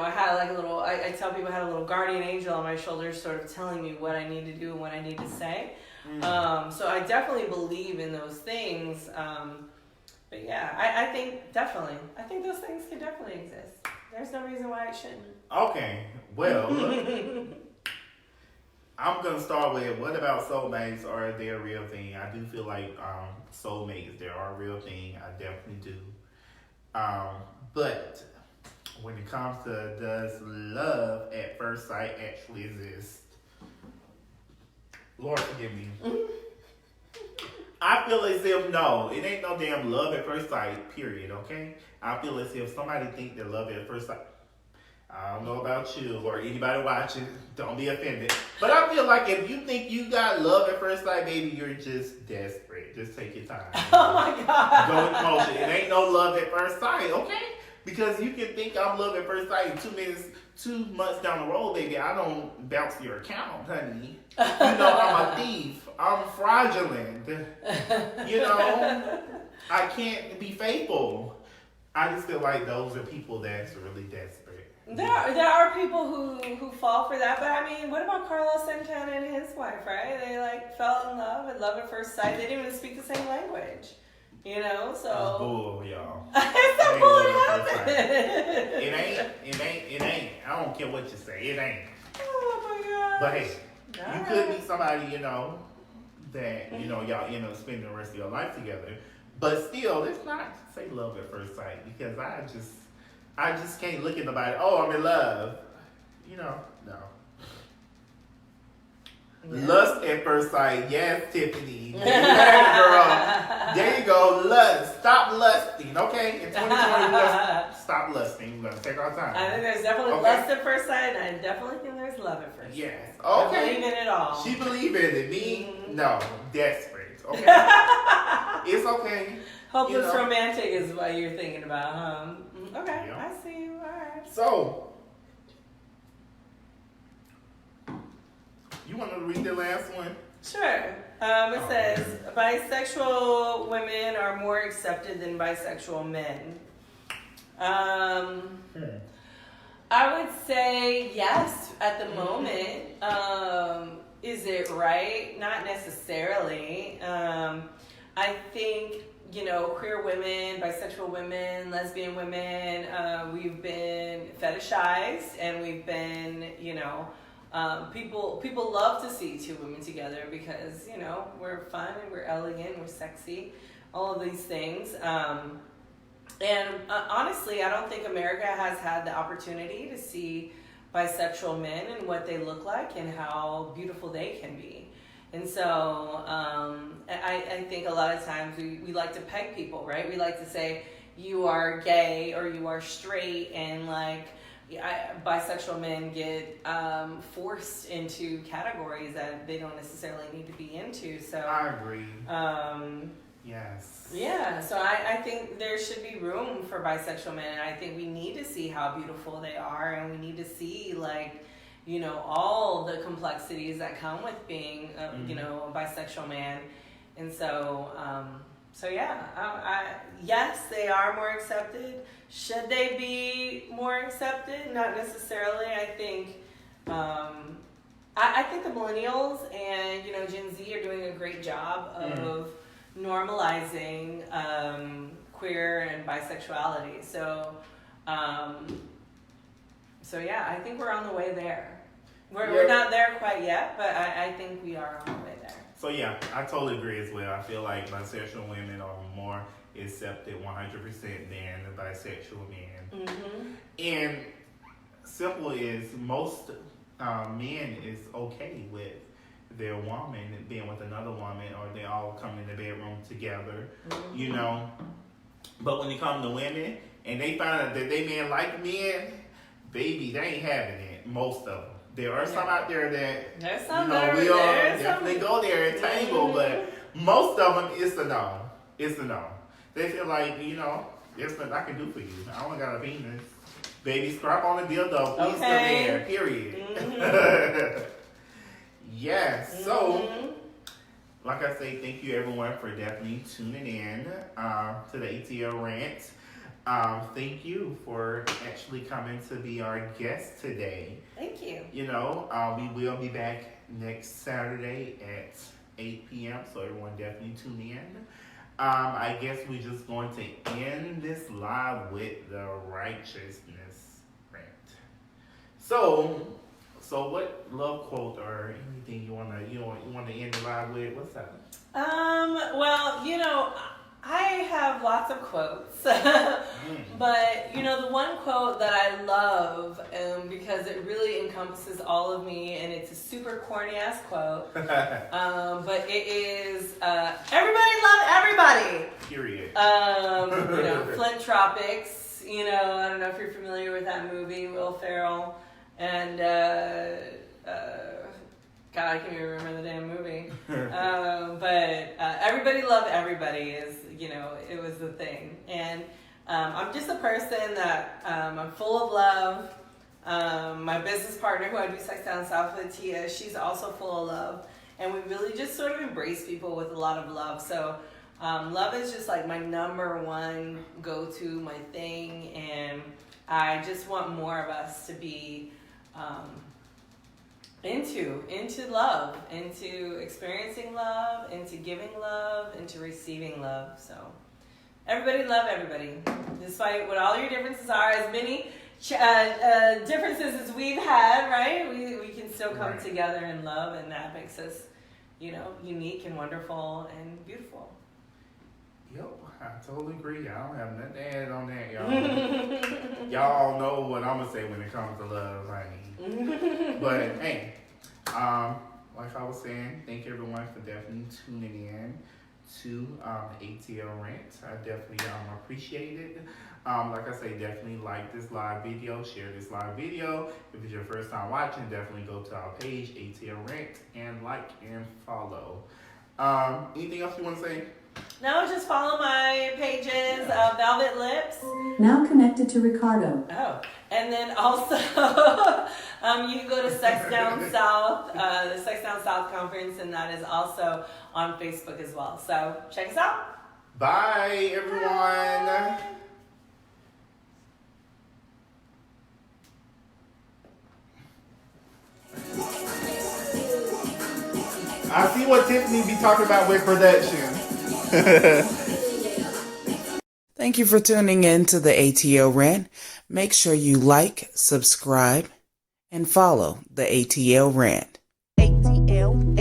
[SPEAKER 3] I had like a little, I tell people I had a little guardian angel on my shoulder sort of telling me what I need to do and what I need to say. So I definitely believe in those things. But yeah, I think those things can definitely exist. There's no reason why it shouldn't.
[SPEAKER 2] Okay, well, I'm going to start with, what about soulmates? Are they a real thing? I do feel like soulmates, they are a real thing. I definitely do. But when it comes to does love at first sight actually exist? Lord forgive me. I feel as if no, it ain't no damn love at first sight, period, okay? I feel as if somebody think that love at first sight, I don't know about you or anybody watching, don't be offended. But I feel like if you think you got love at first sight, baby, you're just desperate. Just take your time.
[SPEAKER 3] Oh my God.
[SPEAKER 2] Go with motion. It ain't no love at first sight, okay? Because you can think I'm love at first sight, 2 months down the road, baby, I don't bounce your account, honey. I'm a thief. I'm fraudulent. I can't be faithful. I just feel like those are people that's really desperate.
[SPEAKER 3] There are people who fall for that, but I mean, what about Carlos Santana and his wife, right? They fell in love at first sight. They didn't even speak the same language, so.
[SPEAKER 2] That's bull, y'all.
[SPEAKER 3] It's not bull, it happened.
[SPEAKER 2] It ain't. I don't care what you say. It ain't.
[SPEAKER 3] Oh my God.
[SPEAKER 2] But hey, you could meet somebody, that, y'all end up spending the rest of your life together. But still, let's not say love at first sight, because I just can't look at nobody, oh, I'm in love. No. Yeah. Lust at first sight, yes, Tiffany. There you go, lust. Stop lusting, okay? In 2020, stop lusting. We're going to take our time.
[SPEAKER 3] I think there's definitely lust at first sight, and I definitely think there's love at first sight.
[SPEAKER 2] Yes, okay.
[SPEAKER 3] I believe in it all.
[SPEAKER 2] She believe in it. Me, no, desperate, okay? It's okay.
[SPEAKER 3] Hopeless romantic is what you're thinking about, huh? Okay,
[SPEAKER 2] Yeah.
[SPEAKER 3] I see you. All right.
[SPEAKER 2] So, you want to read the last one?
[SPEAKER 3] Sure. It says, bisexual women are more accepted than bisexual men. I would say yes at the moment. Is it right? Not necessarily. I think queer women, bisexual women, lesbian women, we've been fetishized, and we've been, people love to see two women together because, we're fun and we're elegant, we're sexy, all of these things. And honestly, I don't think America has had the opportunity to see bisexual men and what they look like and how beautiful they can be. And so I think a lot of times we like to peg people, right? We like to say you are gay or you are straight, and bisexual men get forced into categories that they don't necessarily need to be into. So
[SPEAKER 2] I agree. Yes.
[SPEAKER 3] Yeah, so I think there should be room for bisexual men, and I think we need to see how beautiful they are, and we need to see all the complexities that come with being a bisexual man. And so yes, they are more accepted. Should they be more accepted? Not necessarily. I think I think the millennials and Gen Z are doing a great job of normalizing queer and bisexuality. So yeah, I think we're on the way there. We're not there quite yet, but I think we are on the way there.
[SPEAKER 2] So yeah, I totally agree as well. I feel like bisexual women are more accepted 100% than the bisexual men.
[SPEAKER 3] Mm-hmm.
[SPEAKER 2] And simple is most men is okay with their woman being with another woman, or they all come in the bedroom together,
[SPEAKER 3] Mm-hmm.
[SPEAKER 2] But when it comes to women and they find out that they men like men, baby, they ain't having it. Most of them. There are some out there that
[SPEAKER 3] There's some
[SPEAKER 2] we'll definitely go there and tangle,
[SPEAKER 3] Mm-hmm.
[SPEAKER 2] but most of them it's a no. It's a no. They feel like there's nothing I can do for you. I only got a penis. Baby, scrap on the dildo. Please still there. Period.
[SPEAKER 3] Mm-hmm.
[SPEAKER 2] Yes. So, like I say, thank you everyone for definitely tuning in to the ATL Rant. Thank you for actually coming to be our guest today.
[SPEAKER 3] Thank you.
[SPEAKER 2] We will be back next Saturday at 8 p.m. So everyone definitely tune in. I guess we're just going to end this live with the righteousness rant. So what love quote or anything you wanna end the live with? What's that?
[SPEAKER 3] Well, I have lots of quotes, but the one quote that I love, because it really encompasses all of me, and it's a super corny ass quote, but it is everybody love everybody.
[SPEAKER 2] Period.
[SPEAKER 3] Flint Tropics. I don't know if you're familiar with that movie, Will Ferrell, and God, I can't even remember the damn movie. But everybody love everybody is, it was the thing. And I'm just a person that I'm full of love. My business partner, who I do Sex Down South with, Tia, she's also full of love. And we really just sort of embrace people with a lot of love. So love is just like my number one go-to, my thing. And I just want more of us to be into love, into experiencing love, into giving love, into receiving love. So everybody love everybody, despite what all your differences are. As many differences as we've had, right? We can still come together in love, and that makes us unique and wonderful and beautiful.
[SPEAKER 2] Yep, I totally agree. I don't have nothing to add on that, y'all. Y'all know what I'm gonna say when it comes to love, honey. But hey, like I was saying, thank everyone for definitely tuning in to ATL Rant. I definitely appreciate it. Like I say, definitely like this live video, share this live video. If it's your first time watching, definitely go to our page, ATL Rant, and like and follow. Anything else you want to say?
[SPEAKER 3] No, just follow my pages, Velvet Lips.
[SPEAKER 4] Now connected to Ricardo.
[SPEAKER 3] Oh, and then also you can go to Sex Down South, the Sex Down South conference, and that is also on Facebook as well. So check us out.
[SPEAKER 2] Bye, everyone.
[SPEAKER 3] Bye.
[SPEAKER 2] I see what Tiffany be talking about with production.
[SPEAKER 1] Thank you for tuning in to the ATL Rant. Make sure you like, subscribe, and follow the ATL Rant.
[SPEAKER 5] ATL,